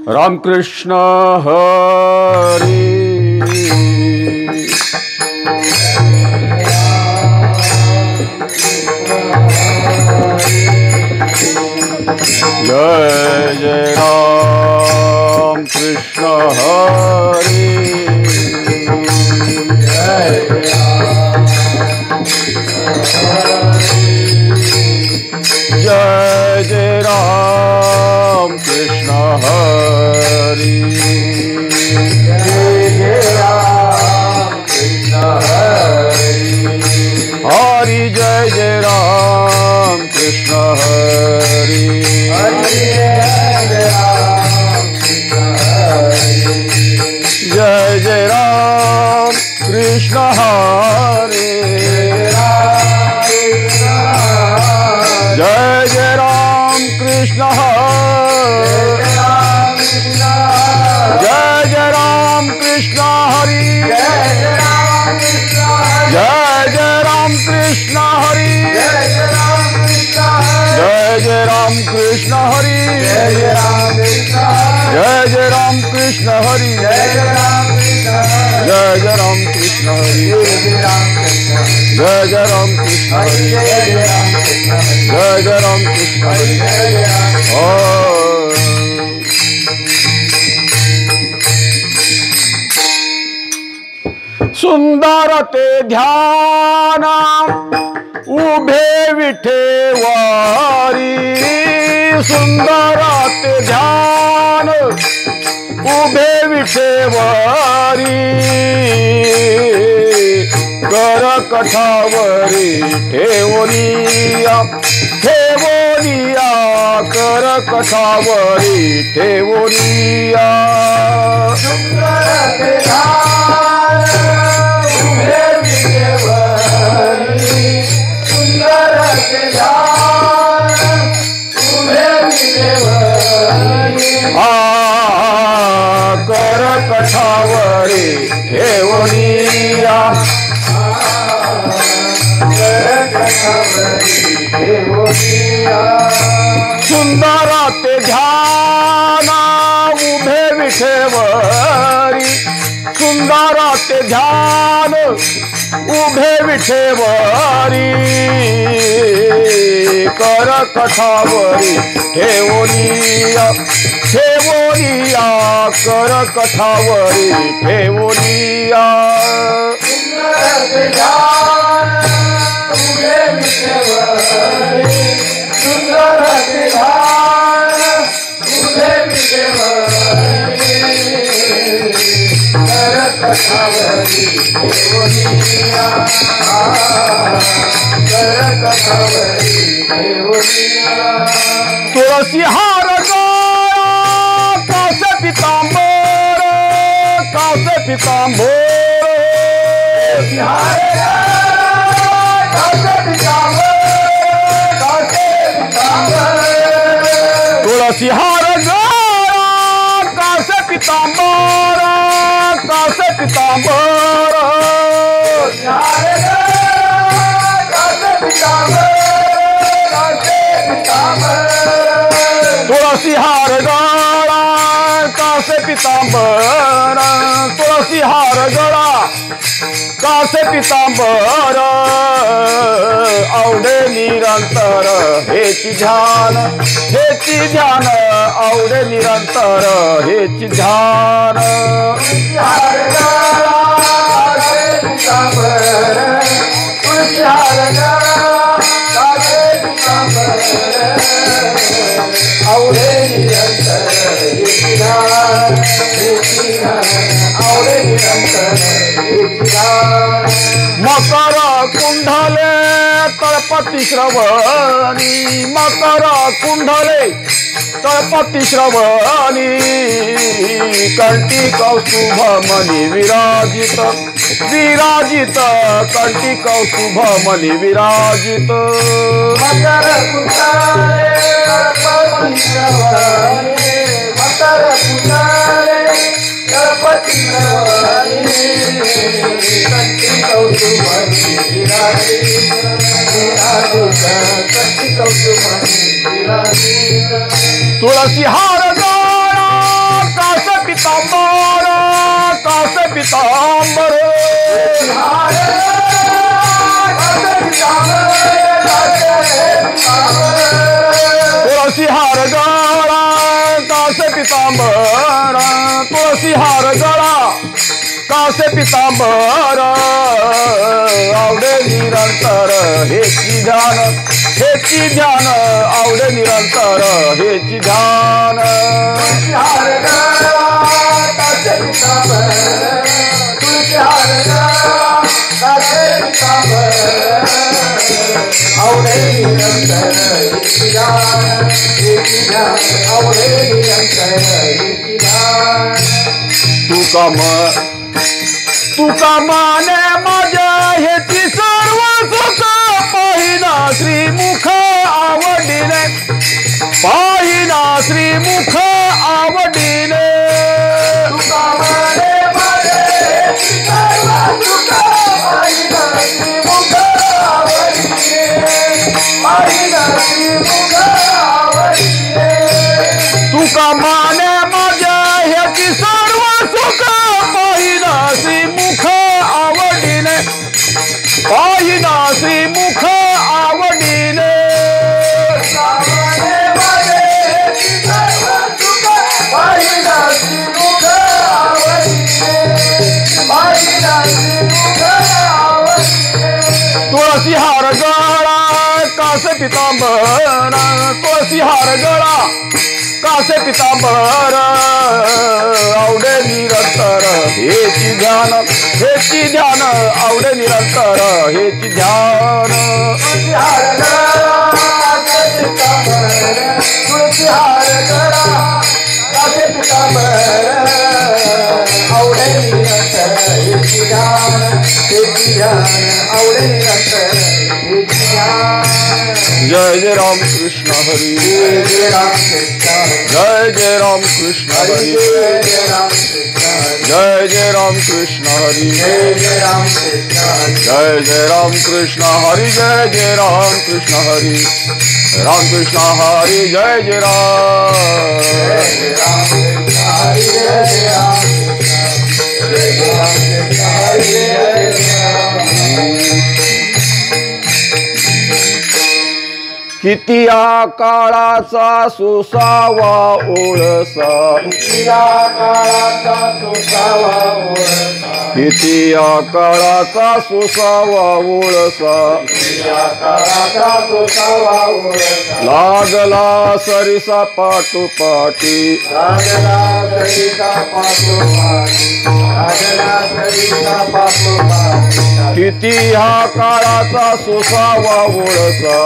रामकृष्ण हरी। जय जय राम कृष्ण हरी। जय जय राम कृष्ण हरी। जय जय राम कृष्ण हरी। हरि जय जय राम कृष्ण हरि। हरि जय राम कृष्ण हरि। जय जय राम कृष्ण हरि। जय जय राम कृष्ण हरि। जय जय राम कृष्ण हरि। जय जय राम कृष्ण हरि। जय जय राम कृष्ण हरि। जय जय राम कृष्ण हरि। जय जय राम कृष्ण हरि। जय जय राम कृष्ण हरि। जय जय राम कृष्ण हरि। सुंदर ते ध्यान उभे विठेवारी। सुंदर ते ध्यान उभे विठेवारी। कर कठावरी ठेवोनिया ठेवोनिया। कर कठावरी ठेवोनिया। सुंदर ते ध्यान उभे विठेवारी। सुंदर ते ध्यान उभे विठेवारी। कर कठावरी ठेवोनिया। सुंदर ते ध्यान उभे विठेवारी। सुंदर ते ध्यान उभे विठेवारी। कर कठावरी ठेवोनिया ठेवोनिया। कर कठावरी ठेवोनिया। सुंदर ते ध्यान उभे विठेवारी। सुंदर ते ध्यान उभे विठेवारी। कर कठावरी ठेवोनिया। कर कठावरी ठेवोनिया। तुळसी हार गळा कासे पितांबर। कासे पितांबर। तुळसी हार कासे पितांबर। कासे पितांबर। तुळसी हार गळा कासे पितांबर। कासे पितांबर। तुळसी हार गळा कासे पितांबर। तुळसी हार गळा कासे पितांबर। आवडे निरंतर हेची ध्यान हेची ध्यान। आवडे निरंतर हेची ध्यान। तुळसी हार गळा कासे पितांबर। तुळसी हार गळा कासे पितांबर। आवडे निरंतर हेची ध्यान हेची ध्यान। आवडे निरंतर हेची ध्यान। मकर कुंडले तळपती श्रवणी। मकर कुंडले तळपती श्रवणी। कंठी कौस्तुभ मणी विराजित विराजित। कंठी कौस्तुभ मणी विराजित। मकर कुंडले तळपती श्रवणी। मकर कुंडले तळपती श्रवणी। कंठी कौस्तुभ मणी विराजित विराजित। कंठी कौस्तुभ मणी विराजित। तुळसी हार गळा पितांबर कासे पितांबर तुळसी हार गळा कासे पितांबर तुळसी हार गळा कासे पितांबर आवडे निरंतर हेची ध्यान आवडे निरंतर हेची ध्यान हार गळा कासे पितांबर तुळसी हार गळा कासे पितांबर आवडे निरंतर हेची ध्यान आवडे निरंतर हेची ध्यान तुका माने माझ्या हेची सर्व सुख पाहिना श्रीमुख आवडीने पाहिना श्रीमुख आवडीने तुका माने माझ्या हेची सर्व सुख पाहिना श्रीमुख आवडीने पाहिना श्रीमुख आवडीने तुका माने माझ्या हेची सर्व सुख पाहिना श्रीमुख आवडीने पाहिना श्रीमुख आवडीने पाहिना श्रीमुख आवडीने पाहिना श्रीमुख आवडीने तुळसी हार गळा कासे पितांबर तुळसी हार गळा कासे पितांबर आवडे निरंतर हेची ध्यान आवडे निरंतर हेची ध्यान तुळसी हार गळा कासे पितांबर तुळसी हार गळा कासे पितांबर आवडे निरंतर हेची ध्यान आवडे निरंतर हेची ध्यान जय जय राम कृष्ण हरी जय राम कृष्ण जय जय राम कृष्ण हरी जय जय राम कृष्ण हरी जय राम कृष्ण जय जय राम कृष्ण हरी जय जय राम कृष्ण हरी राम कृष्ण हरी जय जय राम कृष्ण हरी जय जय राम जय जय राम कृष्ण हरी जय किती काळाचा सुसावा ओळसा किती काळाचा सुसावा ओळसा किती काळाचा सुसावा ओळसा लागला सरिसा पाठोपाठी लागला सरिसा पाठोपाठी लागला सरिसा पाठोपाठी किती हा काळाचा सुसावा ओळसा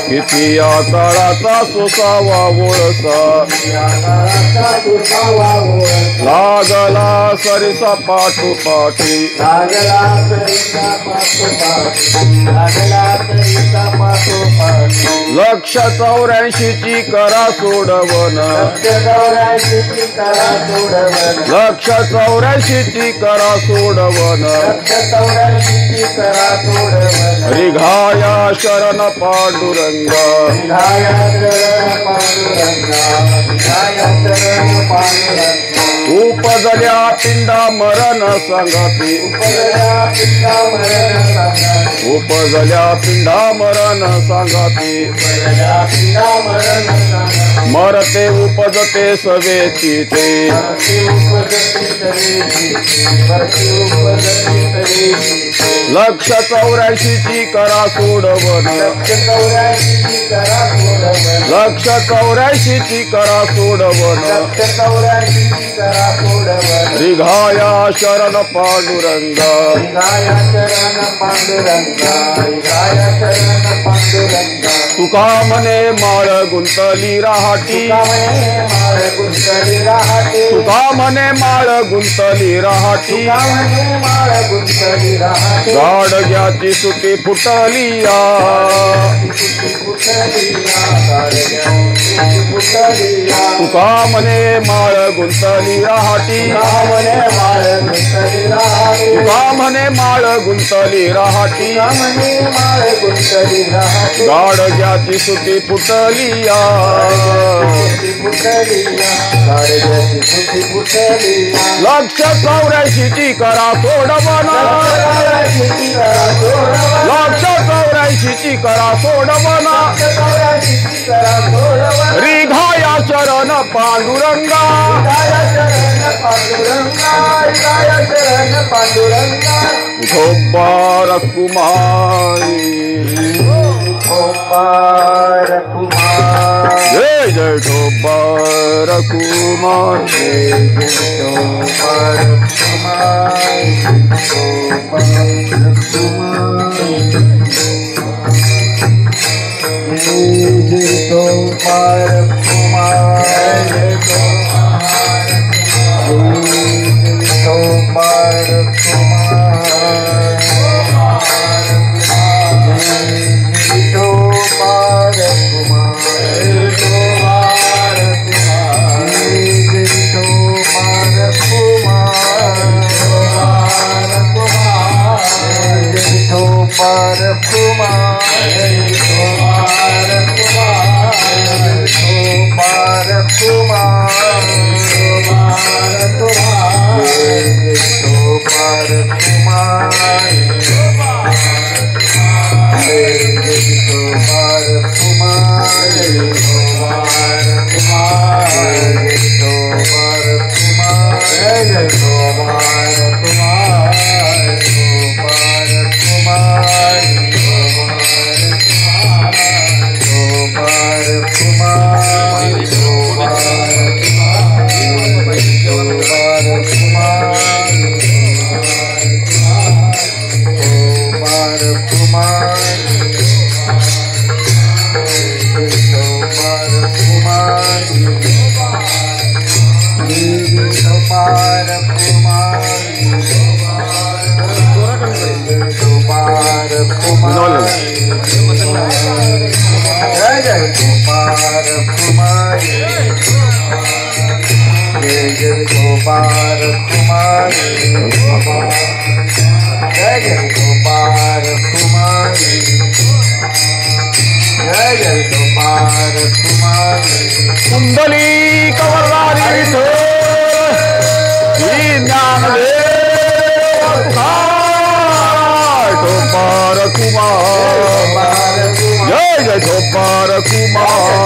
किती या काळाचा सुसावा ओळसा लागला सरिसा पाठोपाठी लक्ष 84ची करा सोडवन लक्ष 84ची करा सोडवन रिघाया शरण पांडुरंग उपजल्या पिंडा मरण संगती उपजल्या पिंडा मरण संगती मरते उपजते सवेची ते लक्ष 84ची करा सोडवन लक्ष 84ची करा सोडवन रिघाया शरण पांडुरंग तुका मने माळ गुंतली राहाटी तुका मने माळ गुंतली राहाटी गाडग्याची सुटी फुटलिया तुका मने माळ गुंतली राहाटी तुका मने माळ गुंतली राहाटी गाडग्याची सुटी फुटलिया लक्ष 84ची करा सोडवना लक्ष 84ची करा सोडवना रिघाया चरण पांडुरंगा विठोबा रखुमाई जय जय विठोबा रखुमाई कुंडली कवरदारी विठोबा रखुमाई जय जय विठोबा रखुमाई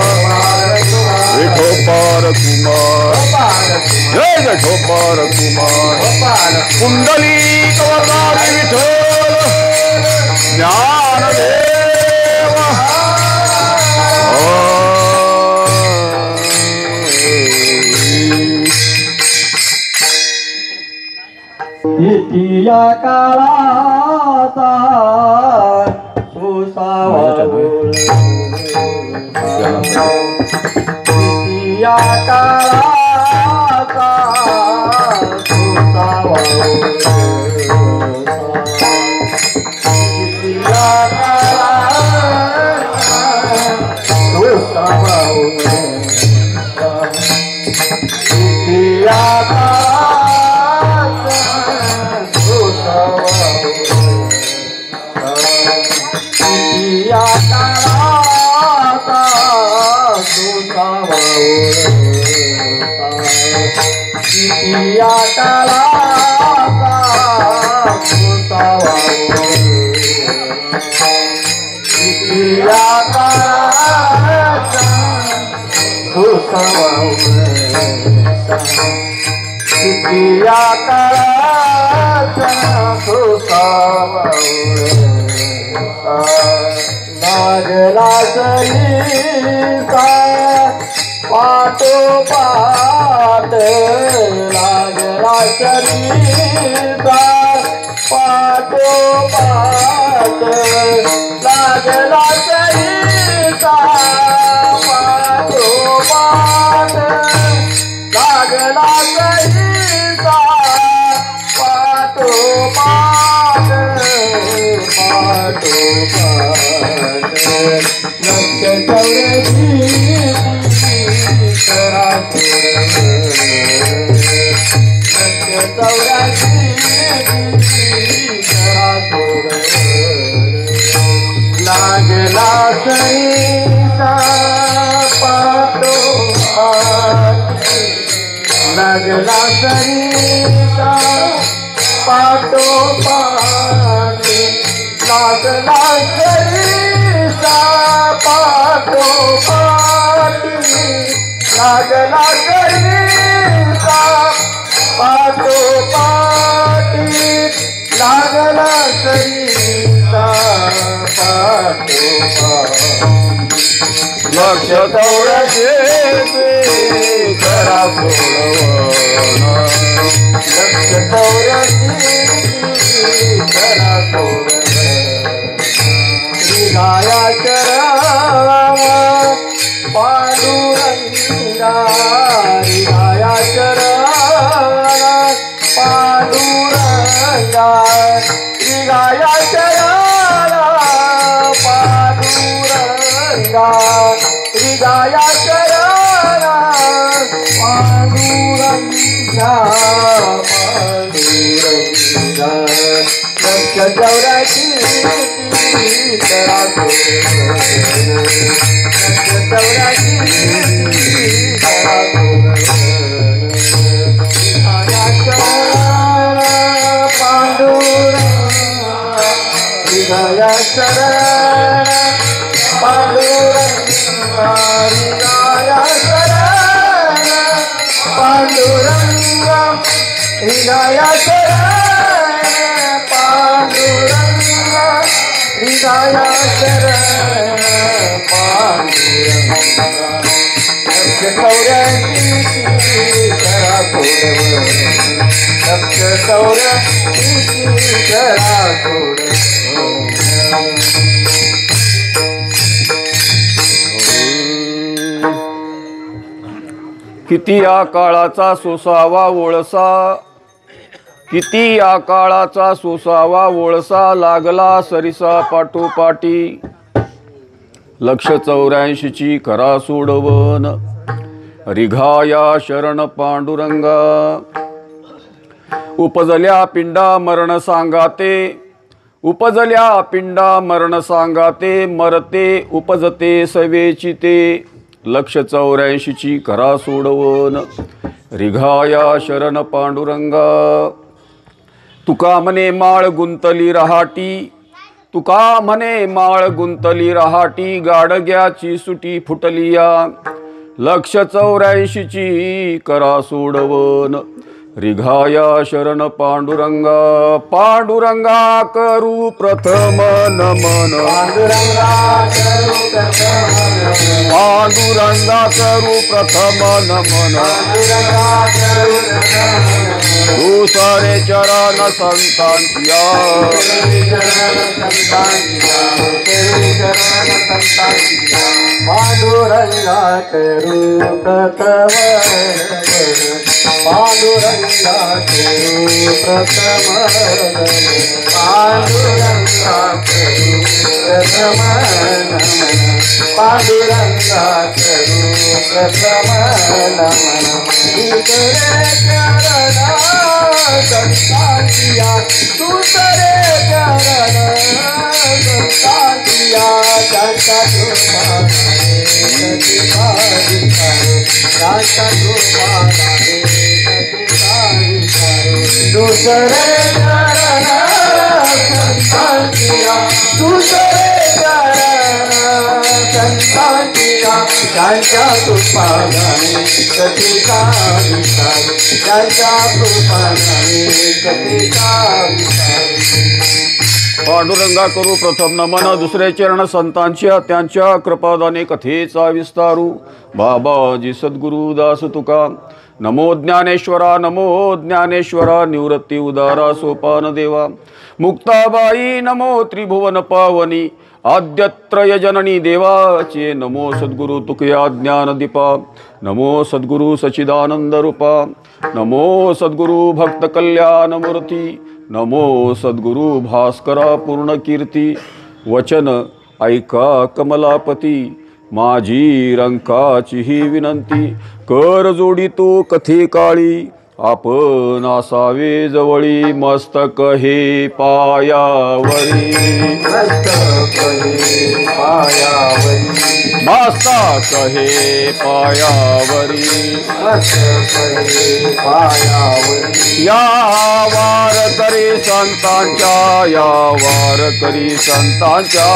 विठोबा रखुमाई जय जय विठोबा रखुमाई कुंडली कवरदारी विठोबा ज्ञानदेव इतिया काळाचा इतिया काळाचा पाटो पाट लागला शरीरा पाटो पाट लागला शरीरा पाटो पाट लागला शरीरा पाटो पाट पाटो पाट लक्ष चौरसी लागला सईसा पाटो लागला सरीता पाठोपाठी लागला सरीता पाठोपाठी लागला सरीता पाठोपाठी लागला सरीता पाठोपाठी लक्ष चौऱ्याचे करा सोडवण लक्ष चौऱ्याची करा सोडवण श्रीगाया चरणा पांडुरंगा श्रीगाया चरणा पांडुरंगा श्रीगाया चरणा पांडुरंगा श्रीगाया चरणा पांडुरंगा पांडुरंगा लक्ष चौऱ्याची करा सोडवण लक्ष चौऱ्याची करा सोडवण पांडुरंगा हृदया शरण पांडुरंगा हृदया शरण पांडुरंगा हृदया शरण पांडुरंगा हृदया शरण पांडुरंगा लक्ष चौऱ्याची करा सोडवण लक्ष चौऱ्याची करा सोडवण किती या काळाचा सोसावा वळसा किती या काळाचा सोसावा वळसा लागला सरिसा पाठोपाठी लक्ष 84ची करा सोडवण रिघाया शरण पांडुरंगा उपजल्या पिंडा मरण सांगाते उपजल्या पिंडा मरण सांगाते मरते उपजते सवेची ते लक्ष 84ची करा सोडवण रिघाया शरण पांडुरंगा तुका म्हणे माळ गुंतली रहाटी तुका म्हणे माळ गुंतली रहाटी गाडग्याची सुटी फुटलिया लक्ष 84ची करा सोडवण रिघाया शरण पांडुरंगा पांडुरंगा करू प्रथम नमन पांडुरंगा करू प्रथम नमन दुसरे चरण संतांच्या पांडुरंगा करू प्रथम पांडुरंगा करू प्रथम पांडुरंगा करू प्रथम पांडुरंगा करू प्रथम नमन दुसरे चरण संतांच्या दुसरे चरण संतांच्या त्यांच्या दुसरे चरण संतांच्या दुसरे चरण संतांच्या त्यांच्या कृपाने कथिता विचार त्यांच्या कृपाने कथिता विचार पांडुरंगा करू प्रथम नमन दुसरे चरण संतांच्या त्यांच्या कृपादाने कथेचा विस्तारू बाबाजी सद्गुरुदास तुका नमो ज्ञानेश्वरा निवृत्ती उदारा सोपान देवा मुक्ताबाई नमो त्रिभुवन पावनी आद्यत्रय जननी देवाचे नमो सद्गुरु तुकया ज्ञान दीपा नमो सद्गुरु सचिदानंद रूपा नमो सद्गुरु भक्त कल्याण मूर्ती नमो सद्गुरु भास्करा पूर्ण कीर्ती वचन ऐका कमलापती माझी रंकाची ही विनंती कर जोडी तू कथी काळी आपण असावे जवळी मस्तक हे पायावरी मस्तक हे पायावरी मस्तक हे पायावरी या वारकरी संतांच्या या वारकरी संतांच्या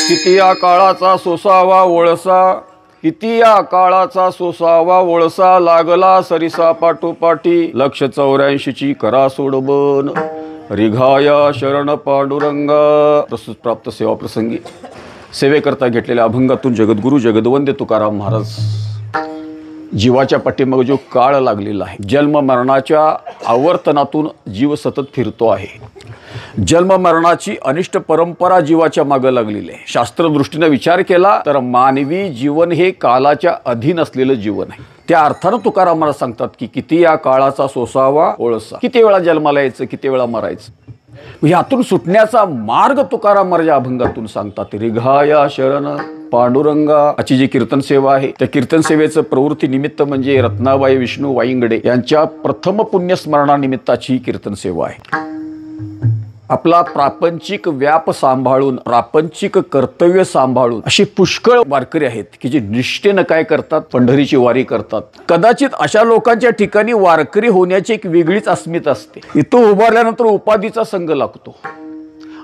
किती या काळाचा सोसावा वळसा किती या काळाचा सोसावा वळसा लागला सरिसा पाठोपाठी 184ची करा सोडबन रिघाया शरण पांडुरंगा. प्रस्तुत प्राप्त सेवा प्रसंगी सेवेकरता घेतलेल्या अभंगातून जगद्गुरु जगदवंद्य तुकाराम महाराज जीवाच्या पाठीमागे जो काळ लागलेला आहे, जन्म मरणाच्या आवर्तनातून जीव सतत फिरतो आहे. जन्म मरणाची अनिष्ट परंपरा जीवाच्या मागे लागलेली आहे. शास्त्रदृष्टीने विचार केला तर मानवी जीवन हे कालाच्या अधीन असलेलं जीवन आहे. त्या अर्थानं तुकाराम महाराज सांगतात की किती या काळाचा सोसावा ओळसा, किती वेळा जन्माला यायचं, किती वेळा मरायचं. यातून सुटण्याचा मार्ग तुकाराम महाराज अभंगातून सांगतात. रिघाया शरण पांडुरंगा अशी जी कीर्तन सेवा आहे, त्या कीर्तन सेवेचं प्रवृत्ती निमित्त म्हणजे रत्नाबाई विष्णू वाईंगडे यांच्या प्रथम पुण्यस्मरणानिमित्ताची ही कीर्तन सेवा आहे. आपला प्रापंचिक व्याप सांभाळून, प्रापंचिक कर्तव्य सांभाळून अशी पुष्कळ वारकरी आहेत की जे निष्ठेनं काय करतात, पंढरीची वारी करतात. कदाचित अशा लोकांच्या ठिकाणी वारकरी होण्याची एक वेगळीच अस्मिता असते. इथं उभारल्यानंतर उपाधीचा संग लागतो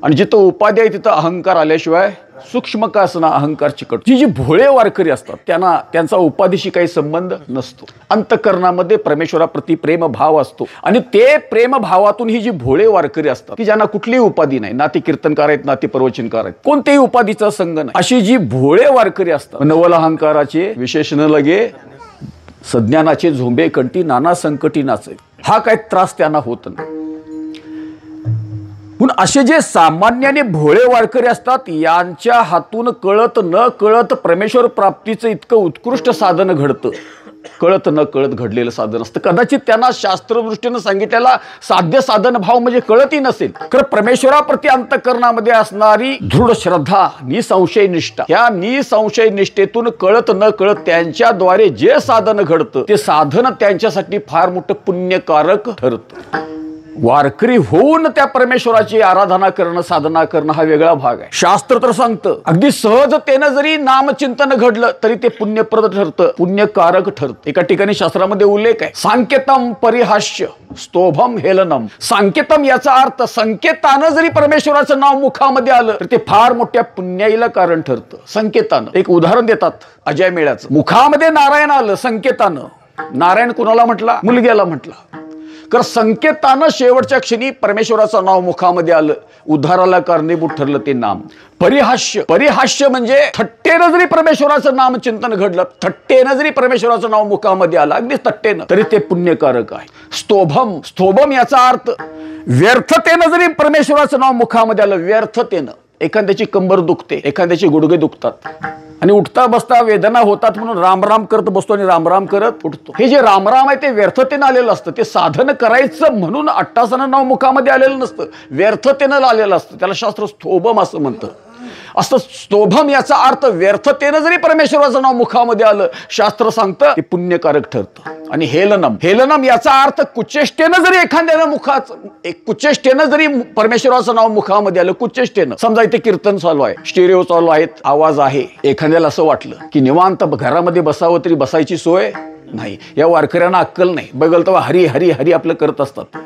आणि जिथं उपाधी आहे तिथं अहंकार आल्याशिवाय सूक्ष्म का असना अहंकार चिकट. जी भोळे वारकरी असतात त्यांचा उपाधीशी काही संबंध नसतो. अंतःकरणामध्ये परमेश्वराप्रती प्रेमभाव असतो आणि ते प्रेमभावातून ही जी भोळे वारकरी असतात की ज्यांना कुठलीही उपाधी नाही, ना ते कीर्तनकार आहेत ना ते प्रवचनकार आहेत, कोणत्याही उपाधीचा संग नाही, अशी जी भोळे वारकरी असतात, नवल अहंकाराचे विशेष न लगे सज्ञानाचे झोंबे कंठी नाना संकटी नाचे, हा काही त्रास त्यांना होत नाही. पण असे जे सामान्याने भोळे वारकरी असतात यांच्या हातून कळत न कळत परमेश्वर प्राप्तीचं इतकं उत्कृष्ट साधन घडतं, कळत न कळत घडलेलं साधन असतं. कदाचित त्यांना शास्त्रदृष्टीनं सांगितलेला साध्य साधन भाव म्हणजे कळतही नसेल, तर परमेश्वराप्रती अंतःकरणामध्ये असणारी दृढ श्रद्धा, निसंशय निष्ठा, या निसंशय निष्ठेतून कळत न कळत त्यांच्याद्वारे जे साधन घडतं ते साधन त्यांच्यासाठी फार मोठं पुण्यकारक ठरतं. वारकरी होऊन त्या परमेश्वराची आराधना करणं, साधना करणं हा वेगळा भाग आहे. शास्त्र तर सांगतं अगदी सहजतेनं जरी नामचिंतन घडलं तरी ते पुण्यप्रद ठरतं, पुण्यकारक ठरतं. एका ठिकाणी शास्त्रामध्ये उल्लेख आहे, सांकेतम परिहास्य स्तोभम हेलनम. सांकेतम याचा अर्थ संकेतानं जरी परमेश्वराचं नाव मुखामध्ये आलं तर ते फार मोठ्या पुण्याईला कारण ठरतं. संकेतानं एक उदाहरण देतात अजय मेळ्याचं. मुखामध्ये नारायण आलं संकेतानं, नारायण कुणाला म्हटला, मुलग्याला म्हटला, तर संकेतानं शेवटच्या क्षणी परमेश्वराचं नाव मुखामध्ये आलं, उद्धाराला कारणीभूत ठरलं ते नाम. परिहास्य, परिहास्य म्हणजे थट्टेनं जरी परमेश्वराचं नाम चिंतन घडलं, थट्टेनं जरी परमेश्वराचं नाव मुखामध्ये आलं, अगदी थट्टेनं, तरी ते पुण्यकारक आहे. स्तोभम, स्तोभम याचा अर्थ व्यर्थतेनं जरी परमेश्वराचं नाव मुखामध्ये आलं, व्यर्थतेनं. एखाद्याची कंबर दुखते, एखाद्याची गुडघे दुखतात आणि उठता बसता वेदना होतात म्हणून रामराम करत बसतो आणि रामराम करत उठतो. हे जे रामराम आहे ते व्यर्थतेनं आलेलं असतं. ते साधन करायचं म्हणून अट्टासनं नाव मुखामध्ये आलेलं नसतं, व्यर्थतेनं आलेलं असतं. त्याला शास्त्र स्तोभम असं म्हणतं. असं स्तोभम याचा अर्थ व्यर्थतेनं जरी परमेश्वराचं नाव मुखामध्ये आलं, शास्त्र सांगतं ते पुण्यकारक ठरतं. आणि हेलनम, हेलनम याचा अर्थ कुचेष्टेनं जरी एखाद्यानं कुचेष्टेनं जरी परमेश्वराचं नाव मुखामध्ये आलं, कुचेष्टेनं. समजा इथे कीर्तन चालू आहे, स्टेरिओ चालू आहेत, आवाज आहे, एखाद्याला असं वाटलं की निवांत घरामध्ये बसावं तरी बसायची सोय नाही, या वारकऱ्यांना अक्कल नाही, बघल तेव्हा हरी हरी हरी आपलं करत असतात.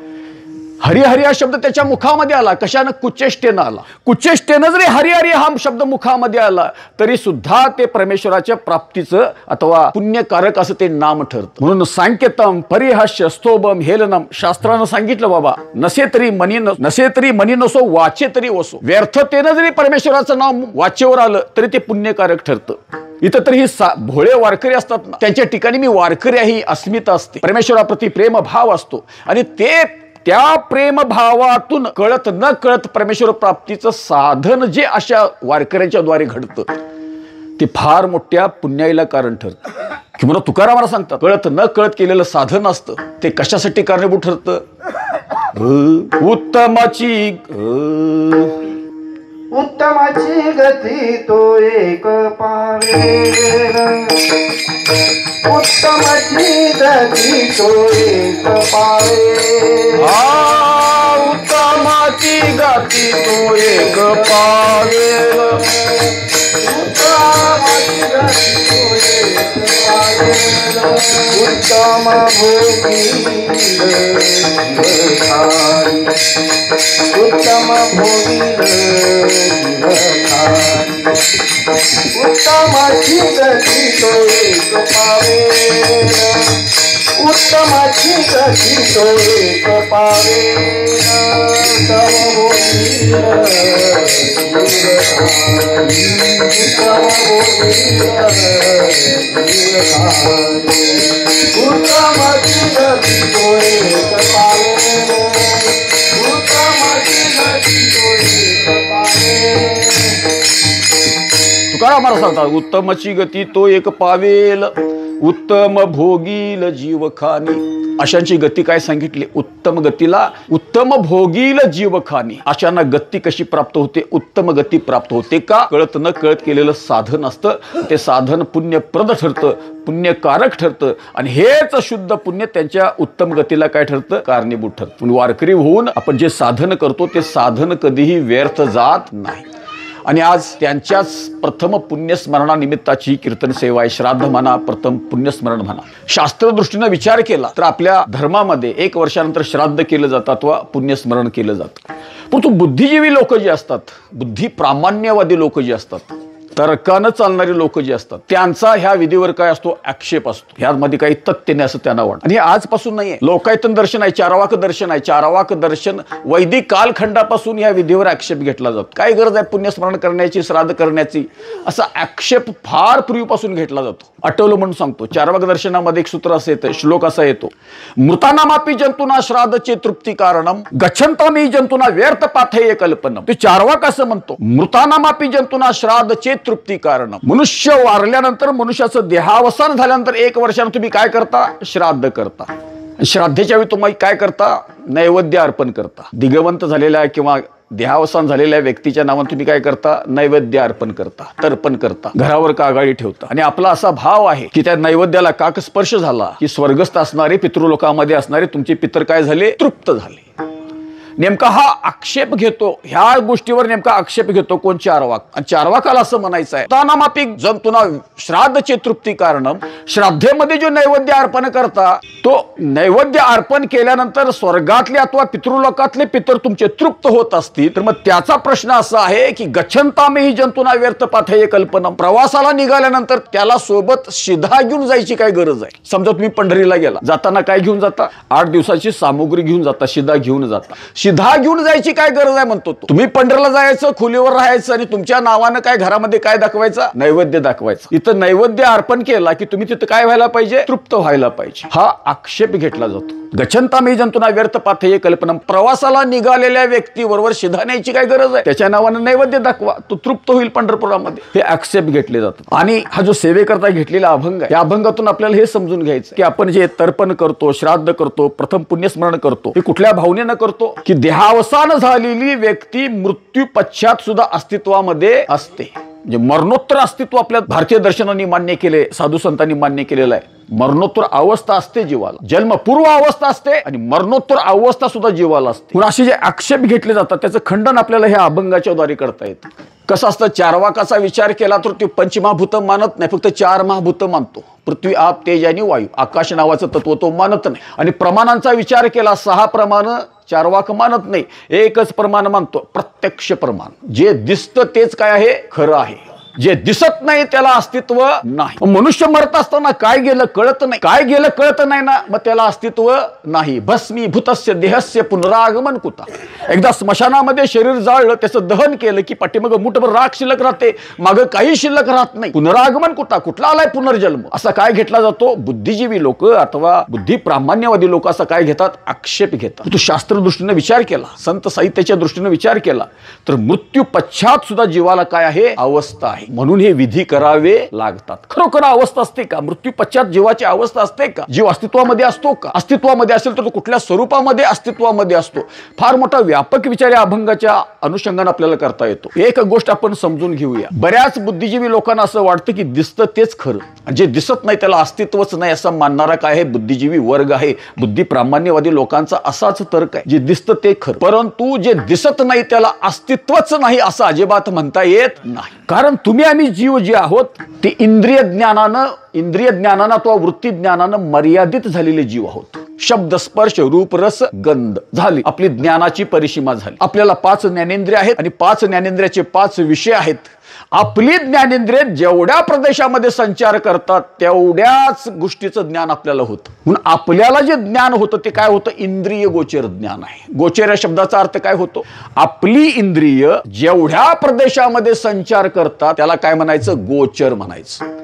हरी हरी हा शब्द त्याच्या मुखामध्ये आला, कशानं? कुचेष्टेनं आला. कुचेष्टेनं जरी हरी हरी हा शब्द मुखामध्ये आला तरी सुद्धा ते परमेश्वराच्या प्राप्तीचं अथवा पुण्यकारक असं ते नाम ठरतं. म्हणून सांकेतम परिहास्य स्तोभम हेलनम शास्त्रानं सांगितलं बाबा, नसे तरी मनी नसो वाचे तरी वसो. व्यर्थतेनं जरी परमेश्वराचं नाव वाचेवर आलं तरी ते पुण्यकारक ठरतं. इथं तर ही भोळे वारकरी असतात ना, त्यांच्या ठिकाणी मी वारकरी ही अस्मिता असते, परमेश्वराप्रती प्रेमभाव असतो आणि त्या प्रेमभावातून कळत न कळत परमेश्वर प्राप्तीचं साधन जे अशा वारकऱ्यांच्या द्वारे घडतं ते फार मोठ्या पुण्याईला कारण ठरतं. किंवा तुकारामाला सांगतात, कळत न कळत केलेलं साधन असतं ते कशासाठी कारणीभूत ठरतं? उत्तमाची गती तो एक पावेल, उत्तमाची गती तो एक पावेल. उत्तमाची गती तो एक पावेल, उत्तमाची गती तो एक पावेल. उत्तम भोगील जीवखारी, उत्तम भोगील जीवखारी. उत्तमाची गती तो एक पावेल, उत्तमाची गती तो एक पावेल. उत्तम भोगील जीवखारी, उत्तम भोगील जीवखारी. उत्तमाची गती तो एक पावेल, उत्तमाची गती तो एक पावेल. तुकारामाला सांगतात, उत्तमाची गती तो एक पावेल, उत्तम भोगील जीवखानी. अशांची गती काय सांगितली? उत्तम गतीला उत्तम भोगील जीवखानी. अशांना गती कशी प्राप्त होते? उत्तम गती प्राप्त होते का? कळत न कळत केलेलं साधन असतं, ते साधन पुण्यप्रद ठरतं, पुण्यकारक ठरतं आणि हेच शुद्ध पुण्य त्यांच्या उत्तम गतीला काय ठरतं? कारणीभूत ठरतं. वारकरी होऊन आपण जे साधन करतो ते साधन कधीही व्यर्थ जात नाही. आणि आज त्यांच्याच प्रथम पुण्यस्मरणानिमित्ताची कीर्तन सेवा आहे. श्राद्ध म्हणा, प्रथम पुण्यस्मरण म्हणा. शास्त्रदृष्टीनं विचार केला तर आपल्या धर्मामध्ये 1 वर्षानंतर श्राद्ध केलं जातं अथवा पुण्यस्मरण केलं जातं. परंतु बुद्धिजीवी लोक जे असतात, बुद्धी प्रामाण्यवादी लोक जे असतात, तर्कानं चालणारी लोक जे असतात, त्यांचा ह्या विधीवर काय असतो? आक्षेप असतो. ह्यामध्ये काही तथ्य नाही असं त्यांना वाटतं. आणि हे आजपासून नाहीये, लोकायतन दर्शन आहे, चारवाक दर्शन आहे. चारवाक दर्शन वैदिक कालखंडापासून ह्या विधीवर आक्षेप घेतला जातो. काय गरज आहे पुण्यस्मरण करण्याची, श्राद्ध करण्याची? असा आक्षेप फार पूर्वीपासून घेतला जातो. आठवलं म्हणून सांगतो, चारवाक दर्शनामध्ये एक सूत्र असं येतं, श्लोक असा येतो, मृतानामापी जंतुना श्राद्धचे तृप्ती कारणम गच्छन्तामी जंतुना व्यर्थ पाथेय कल्पनम. ते चारवाक असं म्हणतो, मृतानामापी जंतुना श्राद्धचे तृप्ती कारण. मनुष्य वारल्यानंतर, मनुष्याचं देहावसान झाल्यानंतर 1 वर्षानं तुम्ही काय करता? श्राद्ध करता. श्राद्धेच्या वेळी तुम्ही काय करता? नैवेद्य अर्पण करता. दिगवंत झालेल्या किंवा देहावसान झालेल्या व्यक्तीच्या नावाने तुम्ही काय करता? नैवेद्य अर्पण करता, तर्पण करता, घरावर कागाळी ठेवता. आणि आपला असा भाव आहे की त्या नैवेद्याला काक स्पर्श झाला की स्वर्गस्थ असणारे, पितृलोकामध्ये असणारे तुमचे पितर काय झाले? तृप्त झाले. नेमका हा आक्षेप घेतो, ह्या गोष्टीवर नेमका आक्षेप घेतो कोण? चारवाक. आणि चारवाकाला असं म्हणायचं आहे, तानामापी जंतुना श्राद्धचे तृप्ती कारण. श्राद्धेमध्ये जो नैवेद्य अर्पण करता, तो नैवेद्य अर्पण केल्यानंतर स्वर्गातले अथवा पितृलोकातले पितर तुमचे तृप्त होत असतील तर मग त्याचा प्रश्न असा आहे की गच्छन्तामेहि जंतुना व्यर्थ पाथेय कल्पना. प्रवासाला निघाल्यानंतर त्याला सोबत शिधा घेऊन जायची काय गरज आहे? समजा तुम्ही पंढरीला गेला, जाताना काय घेऊन जाता? 8 दिवसाची सामुग्री घेऊन जाता, शिधा घेऊन जाता. शिधा घेऊन जायची काय गरज आहे म्हणतो तो. तुम्ही पंढरीला जायचं, खोलीवर राहायचं आणि तुमच्या नावानं काय घरामध्ये काय दाखवायचं? नैवेद्य दाखवायचं. इथं नैवेद्य अर्पण केला की तुम्ही तिथं काय व्हायला पाहिजे? तृप्त व्हायला पाहिजे. हा आक्षेप घेतला जातो. गच्छन्तामेहि जंतुना व्यर्थ पाथेय कल्पनम. प्रवासाला निघालेल्या व्यक्तीबरोबर शिधा न्यायची काय गरज आहे? त्याच्या नावानं नैवेद्य दाखवा, तो तृप्त होईल पंढरपुरामध्ये. हे आक्षेप घेतले जातात. आणि हा जो सेवेकरता घेतलेला अभंग आहे, या अभंगातून आपल्याला हे समजून घ्यायचं की आपण जे तर्पण करतो, श्राद्ध करतो, प्रथम पुण्यस्मरण करतो, हे कुठल्या भावनेनं करतो? की देहावसान झालेली व्यक्ती मृत्यू पश्चात सुद्धा अस्तित्वामध्ये असते. म्हणजे मरणोत्तर अस्तित्व आपल्या भारतीय दर्शनाने मान्य केले, साधू संतांनी मान्य केलेलं आहे. मरणोत्तर अवस्था असते जीवाला, जन्मपूर्व अवस्था असते आणि मरणोत्तर अवस्था सुद्धा जीवाला असते. म्हणून असे जे आक्षेप घेतले जातात त्याचं खंडन आपल्याला ह्या अभंगाच्या द्वारे करता येतं. कसं असतं, चारवाकाचा विचार केला तर ते पंचमहाभूत मानत नाही, फक्त 4 महाभूत मानतो. पृथ्वी, आप, तेज आणि वायू. आकाश नावाचं तत्व तो मानत नाही. आणि प्रमाणांचा विचार केला, 6 प्रमाण चारवाक मानत नाही, एकच प्रमाण मानतो, प्रत्यक्ष प्रमाण. जे दिसतं तेच काय आहे, खरं आहे. जे दिसत नाही त्याला अस्तित्व नाही. मनुष्य मरत असताना काय गेलं कळत नाही, काय गेलं कळत नाही ना, मग त्याला अस्तित्व नाही. भस्मीभूतस्य देहस्य पुनरागमन कुता. एकदा स्मशानामध्ये शरीर जाळलं, त्याचं दहन केलं की पाठीमाग मुठभर राख शिल्लक राहते, माग काही शिल्लक राहत नाही. पुनरागमन कुता, कुठला आलाय पुनर्जन्म, असा काय घेतला जातो. बुद्धिजीवी लोक अथवा बुद्धी प्रामाण्यवादी लोक असा काय घेतात, आक्षेप घेतात. तू शास्त्र दृष्टीने विचार केला, संत साहित्याच्या दृष्टीने विचार केला तर मृत्यू पश्चात सुद्धा जीवाला काय आहे, अवस्था आहे. म्हणून हे विधी करावे लागतात. खरोखर अवस्था असते का, मृत्यू पश्चात जीवाची अवस्था असते का, जीव अस्तित्वामध्ये असतो का, अस्तित्वामध्ये असेल तर तो कुठल्या स्वरूपामध्ये अस्तित्वामध्ये असतो. फार मोठा व्यापक विचार या अभंगाच्या अनुषंगाने आपल्याला करता येतो. एक गोष्ट आपण समजून घेऊया. बऱ्याच बुद्धिजीवी लोकांना असं वाटतं की दिसतं तेच खरं, जे दिसत नाही त्याला अस्तित्वच नाही असं मानणारा काय आहे, बुद्धिजीवी वर्ग आहे. बुद्धी प्रामाण्यवादी लोकांचा असाच तर्क आहे, जे दिसतं ते खरं, परंतु जे दिसत नाही त्याला अस्तित्वच नाही असं अजिबात म्हणता येत नाही. कारण तुम्ही आम्ही जीव जे आहोत ते इंद्रिय ज्ञानानं अथवा वृत्ती ज्ञानानं मर्यादित झालेले जीव आहोत. शब्द स्पर्श रूप रस गंध झाली आपली ज्ञानाची परिसीमा झाली. आपल्याला 5 ज्ञानेंद्रिय आहेत आणि 5 ज्ञानेंद्रियाचे 5 विषय आहेत. आपली ज्ञानेंद्रिय जेवढ्या प्रदेशामध्ये संचार करतात तेवढ्याच गोष्टीचं ज्ञान आपल्याला होतं. म्हणून आपल्याला जे ज्ञान होतं ते काय होतं, इंद्रिय गोचर ज्ञान आहे. गोचर या शब्दाचा अर्थ काय होतो, आपली इंद्रिय जेवढ्या प्रदेशामध्ये संचार करतात त्याला काय म्हणायचं, गोचर म्हणायचं.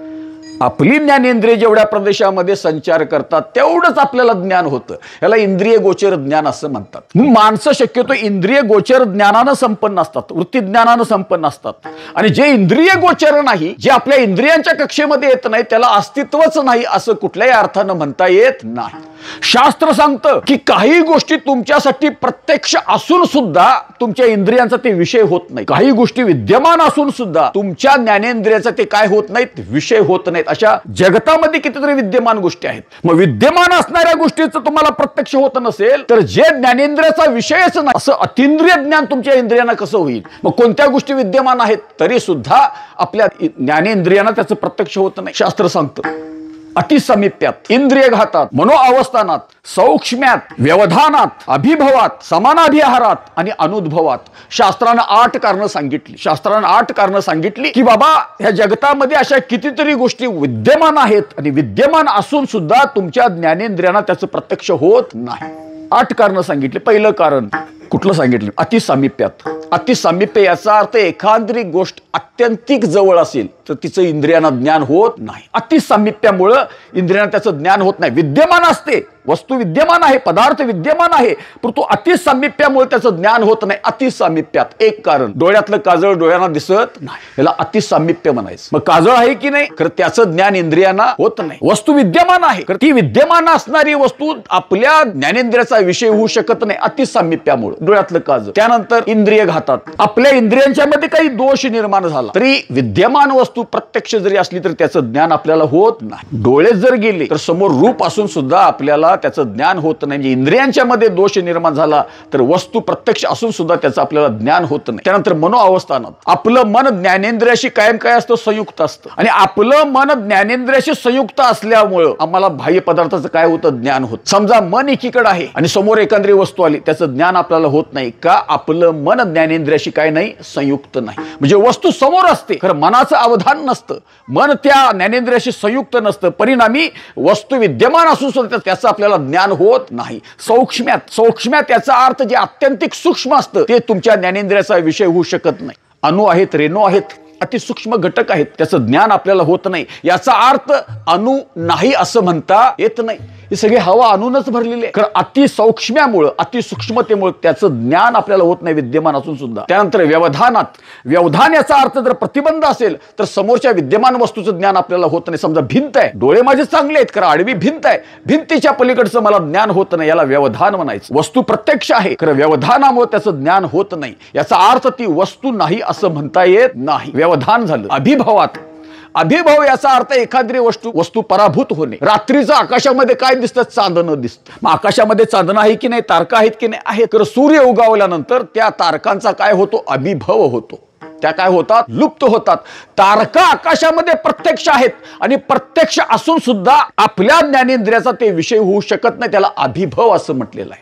आपली ज्ञानेंद्रिय जेवढ्या प्रदेशामध्ये संचार करतात तेवढंच आपल्याला ज्ञान होतं, याला इंद्रिय गोचर ज्ञान असं म्हणतात. माणसं शक्यतो इंद्रिय गोचर ज्ञानानं संपन्न असतात, वृत्ती ज्ञानानं संपन्न असतात. आणि जे इंद्रिय गोचर नाही, जे आपल्या इंद्रियांच्या कक्षेमध्ये येत नाही त्याला अस्तित्वच नाही असं कुठल्याही अर्थानं म्हणता येत नाही. शास्त्र सांगतं की काही गोष्टी तुमच्यासाठी प्रत्यक्ष असून सुद्धा तुमच्या इंद्रियांचा ते विषय होत नाही. काही गोष्टी विद्यमान असून सुद्धा तुमच्या ज्ञानेंद्रियाचा ते काय होत नाहीत, विषय होत नाहीत. अशा जगतामध्ये कितीतरी विद्यमान गोष्टी आहेत. मग विद्यमान असणाऱ्या गोष्टीचं तुम्हाला प्रत्यक्ष होत नसेल तर जे ज्ञानेंद्रियाचा विषयच नाही असं अतिंद्रिय ज्ञान तुमच्या इंद्रियांना कसं होईल. मग कोणत्या गोष्टी विद्यमान आहेत तरी सुद्धा आपल्या ज्ञानेंद्रियांना त्याचं प्रत्यक्ष होत नाही. शास्त्र सांगतं अतिसमीप्यात, इंद्रिय घातात, मनोअवस्थानात, सौक्ष्म्यात, व्यवधानात, अभिभवात, समानाभिहारात आणि अनुद्भवात शास्त्रानं 8 कारणं सांगितली. शास्त्रानं 8 कारणं सांगितली की बाबा ह्या जगतामध्ये अशा कितीतरी गोष्टी विद्यमान आहेत आणि विद्यमान असून सुद्धा तुमच्या ज्ञानेंद्रियांना त्याचं प्रत्यक्ष होत नाही. 8 कारणं सांगितली. पहिलं कारण कुठलं सांगितलं, अतिसामिप्यात. अतिसामिप्य याचा अर्थ एखादी गोष्ट अत्यंतिक जवळ असेल तर तिचं इंद्रियांना ज्ञान होत नाही. अतिसामिप्यामुळं इंद्रियांना त्याचं ज्ञान होत नाही. विद्यमान असते, वस्तू विद्यमान आहे, पदार्थ विद्यमान आहे, परंतु अतिसामिप्यामुळे त्याचं ज्ञान होत नाही. अतिसामिप्यात एक कारण, डोळ्यातलं काजळ डोळ्यांना दिसत नाही, याला अतिसामिप्य म्हणायचं. मग काजळ आहे की नाही, तर त्याचं ज्ञान इंद्रियांना होत नाही. वस्तू विद्यमान आहे, तर ती विद्यमान असणारी वस्तू आपल्या ज्ञानेंद्रियाचा विषय होऊ शकत नाही अतिसामिप्यामुळे. डोळ्यातलं काजळ. त्यानंतर इंद्रिय घातात. आपल्या इंद्रियांच्या मध्ये काही दोष निर्माण झाला तरी विद्यमान वस्तू प्रत्यक्ष जरी असली तर त्याचं ज्ञान आपल्याला होत नाही. डोळे जर गेले तर समोर रूप असून सुद्धा आपल्याला त्याचं ज्ञान होत नाही. म्हणजे इंद्रियांच्या मध्ये दोष निर्माण झाला तर वस्तू प्रत्यक्ष असून सुद्धा त्याचं आपल्याला ज्ञान होत नाही. त्यानंतर मनोअवस्थानात, आपलं मन ज्ञानेंद्रियाशी कायम काय असतं, संयुक्त असतं. आणि आपलं मन ज्ञानेंद्रियाशी संयुक्त असल्यामुळं आम्हाला बाह्य पदार्थाचं काय होतं, ज्ञान होत. समजा मन एकीकडे आहे आणि समोर एखादी वस्तू आली, त्याचं ज्ञान आपल्याला होत नाही का, आपलं मन ज्ञानेंद्रियाशी काय नाही, संयुक्त नाही. म्हणजे वस्तू समोर असते खरं मनाचं अवधान नसतं, मन त्या ज्ञानेंद्रियाशी संयुक्त नसतं, परिणामी वस्तू विद्यमान असून सुद्धा त्याचं आपल्याला ज्ञान होत नाही. सौक्ष्म्यात याचा अर्थ जे अत्यंतिक सूक्ष्म असतं ते तुमच्या ज्ञानेंद्रियाचा विषय होऊ शकत नाही. अणु आहेत, रेणू आहेत, अतिसूक्ष्म घटक आहेत, त्याचं ज्ञान आपल्याला होत नाही. याचा अर्थ अणु नाही असं म्हणता येत नाही. ही सगळी हवा अणूनच भरलेली आहे. कारण अतिसूक्ष्म्यामुळे, अतिसूक्ष्मतेमुळे त्याचं ज्ञान आपल्याला होत नाही विद्यमान असून सुद्धा. त्यानंतर व्यवधानात, व्यवधान याचा अर्थ जर प्रतिबंध असेल तर समोरच्या विद्यमान वस्तूचं ज्ञान आपल्याला होत नाही. समजा भिंत आहे, डोळे माझे चांगले आहेत कारण आडवी भिंत आहे, भिंतीच्या पलीकडचं मला ज्ञान होत नाही, याला व्यवधान म्हणायचं. वस्तू प्रत्यक्ष आहे खरं व्यवधानामुळे त्याचं ज्ञान होत नाही, याचा अर्थ ती वस्तू नाही असं म्हणता येत नाही. व्यवधान झालं. अभिभवात, अभिभव याचा अर्थ एखादी वस्तू पराभूत होणे. रात्रीचं आकाशामध्ये काय दिसतं, चांदणं दिसतं. मग आकाशामध्ये चांदणं आहे की नाही, तारका आहेत की नाही, आहेत. तर सूर्य उगवल्यानंतर त्या तारकांचा काय होतो, अभिभव होतो. त्या काय होतात, लुप्त होतात. तारका आकाशामध्ये प्रत्यक्ष आहेत आणि प्रत्यक्ष असून सुद्धा आपल्या ज्ञानेंद्रियाचा ते विषय होऊ शकत नाही, त्याला अभिभव असं म्हटलेलं आहे.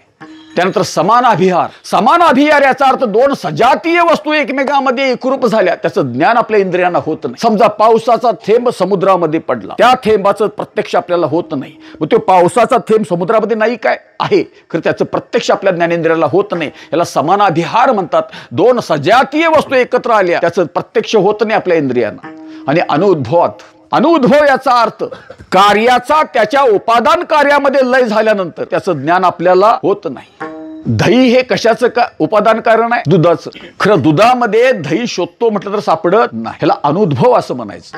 त्यानंतर समानाभिहार. समानाभिहार याचा अर्थ दोन सजातीय वस्तू एकमेकांमध्ये एकरूप झाल्या, त्याचं ज्ञान आपल्या इंद्रियांना होत नाही. समजा पावसाचा थेंब समुद्रामध्ये पडला, त्या थेंबाचं प्रत्यक्ष आपल्याला होत नाही. मग तो पावसाचा थेंब समुद्रामध्ये नाही काय आहे, खरं त्याचं प्रत्यक्ष आपल्या ज्ञानेंद्रियाला होत नाही. याला समानाभिहार म्हणतात. दोन सजातीय वस्तू एकत्र आल्या, त्याचं प्रत्यक्ष होत नाही आपल्या इंद्रियांना. आणि अनुद्भवात, अनुद्भव याचा अर्थ कार्याचा त्याच्या उपादान कार्यामध्ये लय झाल्यानंतर त्याचं ज्ञान आपल्याला होत नाही. दही हे कशाचं का उपादान कारण आहे? दुधाचं. खरं दुधामध्ये दही शोधतो म्हटलं तर सापडत नाही. ह्याला अनुद्भव असं म्हणायचं.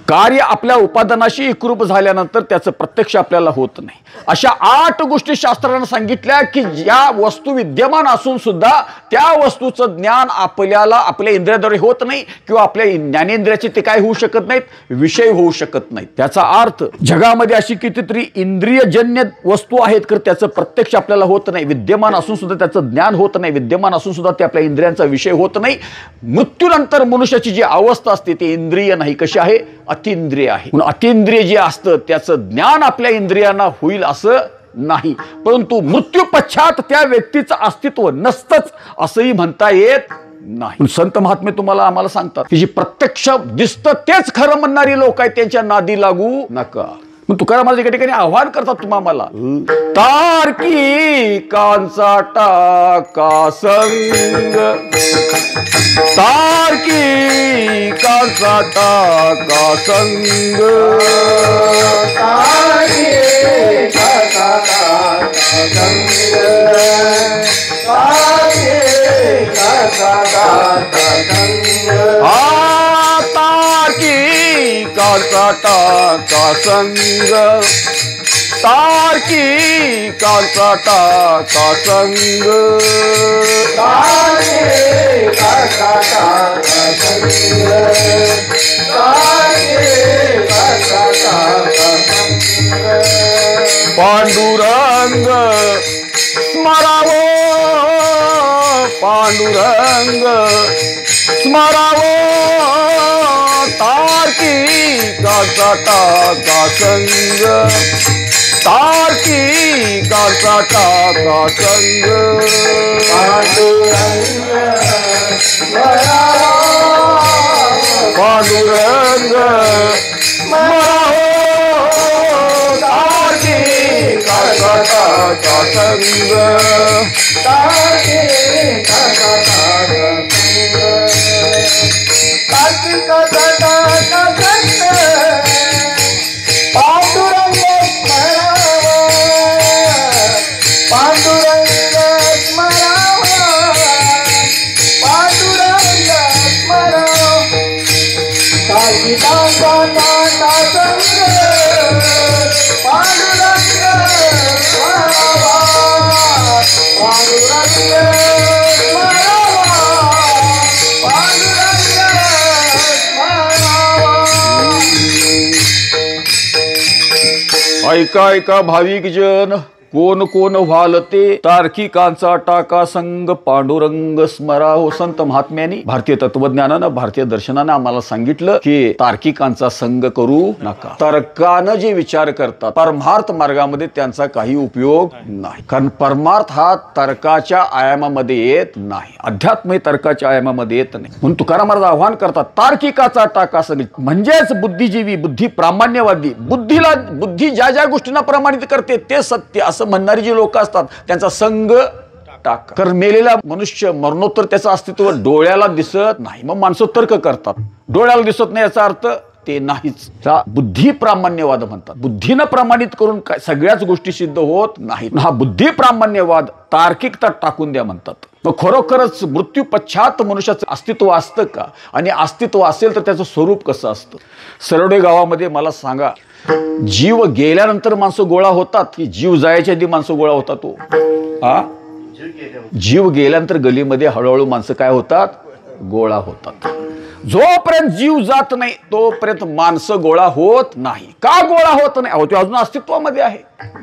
कार्य आपल्या उपादानाशी एकरूप झाल्यानंतर त्याचं प्रत्यक्ष आपल्याला होत नाही. अशा 8 गोष्टी शास्त्रानं सांगितल्या की ज्या वस्तू विद्यमान असून सुद्धा त्या वस्तूचं ज्ञान आपल्याला आपल्या इंद्रियाद्वारे होत नाही, किंवा आपल्या ज्ञानेंद्रियाचे ते काय होऊ शकत नाहीत, विषय होऊ शकत नाहीत. त्याचा अर्थ जगामध्ये अशी कितीतरी इंद्रियजन्य वस्तू आहेत, तर त्याचं प्रत्यक्ष आपल्याला होत नाही. विद्यमान असून सुद्धा त्याचं ज्ञान होत नाही, विद्यमान असून सुद्धा ते आपल्या इंद्रियांचा विषय होत नाही. मृत्यूनंतर मनुष्याची जी अवस्था असते ती इंद्रिय नाही, कशी आहे, अतिंद्रिय आहे. म्हणून अतिंद्रिय जे असतं त्याचं ज्ञान आपल्या इंद्रियांना होईल असं नाही, परंतु मृत्यू पश्चात त्या व्यक्तीचं अस्तित्व नसतंच असंही म्हणता येत नाही. संत महात्मे तुम्हाला आम्हाला सांगतात की जे प्रत्यक्ष दिसतं तेच खरं म्हणणारी लोक आहेत, त्यांच्या नादी लागू नका. मग तुकाराम महाराज एका ठिकाणी आव्हान करतात तुम्हाला, तार्किकांचा टाका संग, तार्किकांचा टाका संग, तार्किकांचा टाका संग, तार्किकांचा टाका संग, तार्किकांचा टाका संग, तार्किकांचा टाका संग, तार्किकांचा टाका संग, तार्किकांचा टाका संग. पांडुरंग स्मरावो, पांडुरंग स्मरावो, तार्किकांचा टाका संग, तार्किकांचा टाका संग. पांडुरंग स्मरावो, पांडुरंग स्मरावो, तार्किकांचा टाका संग, तार्किकांचा टाका संग, तार्किकांचा टाका संग. पांडुरंग स्मरावो, पांडुरंग स्मरावो, पांडुरंग स्मरावो, तार्किकांचा टाका संग, पांडुरंग स्मरावो, पांडुरंग स्मरावो, पांडुरंग स्मरावो. ऐका ऐका भाविक जन, कोण कोण व्हालते तार्किकांचा टाका संग, पांडुरंग स्मरावो. संत महात्म्यांनी, भारतीय तत्वज्ञानानं, भारतीय दर्शनानं आम्हाला सांगितलं की तार्किकांचा संग करू नका. तर्कानं जे विचार करतात परमार्थ मार्गामध्ये त्यांचा काही उपयोग नाही, कारण परमार्थ हा तर्काच्या आयामामध्ये येत नाही, अध्यात्म हे तर्काच्या आयामामध्ये येत नाही. म्हणून तुकाराम महाराज आव्हान करतात, तार्किकाचा टाका संग म्हणजेच बुद्धिजीवी, बुद्धी प्रामाण्यवादी, बुद्धी ज्या ज्या गोष्टींना प्रमाणित करते ते सत्य असं म्हणणारी जी लोक असतात त्यांचा संग टाका. कारण मेलेला मनुष्य मरणोत्तर त्याचं अस्तित्व डोळ्याला दिसत नाही. मग माणसं तर्क करतात, डोळ्याला दिसत नाही याचा अर्थ ते नाहीच. बुद्धी प्रामाण्यवाद म्हणतात. बुद्धीनं प्रमाणित करून काय सगळ्याच गोष्टी सिद्ध होत नाहीत. हा बुद्धी प्रामाण्यवाद तार्किकता टाकून द्या म्हणतात. मग खरोखरच मृत्यू पश्चात मनुष्याचं अस्तित्व असतं का, आणि अस्तित्व असेल तर त्याचं स्वरूप कसं असतं? सरडे गावामध्ये मला सांगा, जीव गेल्यानंतर माणसं गोळा होतात की जीव जायच्या आधी माणसं गोळा होतात? तो जीव गेल्यानंतर गलीमध्ये हळूहळू माणसं काय होतात, गोळा होतात. जोपर्यंत जीव जात नाही तोपर्यंत माणसं गोळा होत नाही. का गोळा होत नाही? अहो, तो अजून अस्तित्वामध्ये आहे,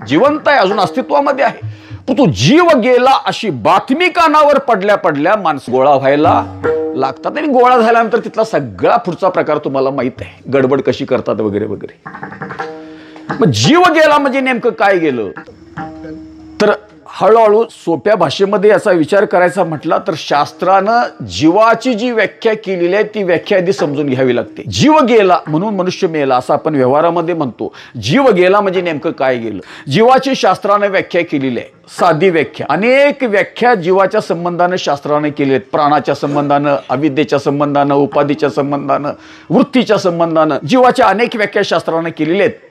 जिवंत आहे, अजून अस्तित्वामध्ये आहे. तो जीव गेला अशी बातमी कानावर पडल्या पडल्या माणसं गोळा व्हायला लागतात, आणि गोळा झाल्यानंतर तिथला सगळा पुढचा प्रकार तुम्हाला माहित आहे, गडबड कशी करतात वगैरे वगैरे. मग जीव गेला म्हणजे नेमकं काय गेलं? तर हळूहळू सोप्या भाषेमध्ये याचा विचार करायचा म्हटला तर शास्त्रानं जीवाची जी व्याख्या केलेली आहे ती व्याख्या आधी समजून घ्यावी लागते. जीव गेला म्हणून मनुष्य मेला असं आपण व्यवहारामध्ये म्हणतो. जीव गेला म्हणजे नेमकं काय गेलं? जीवाची शास्त्राने व्याख्या केलेली आहे, साधी व्याख्या. अनेक व्याख्या जीवाच्या संबंधाने शास्त्राने केलेल्या आहेत. प्राणाच्या संबंधानं, अविद्येच्या संबंधानं, उपाधीच्या संबंधानं, वृत्तीच्या संबंधानं जीवाच्या अनेक व्याख्या शास्त्राने केलेल्या आहेत.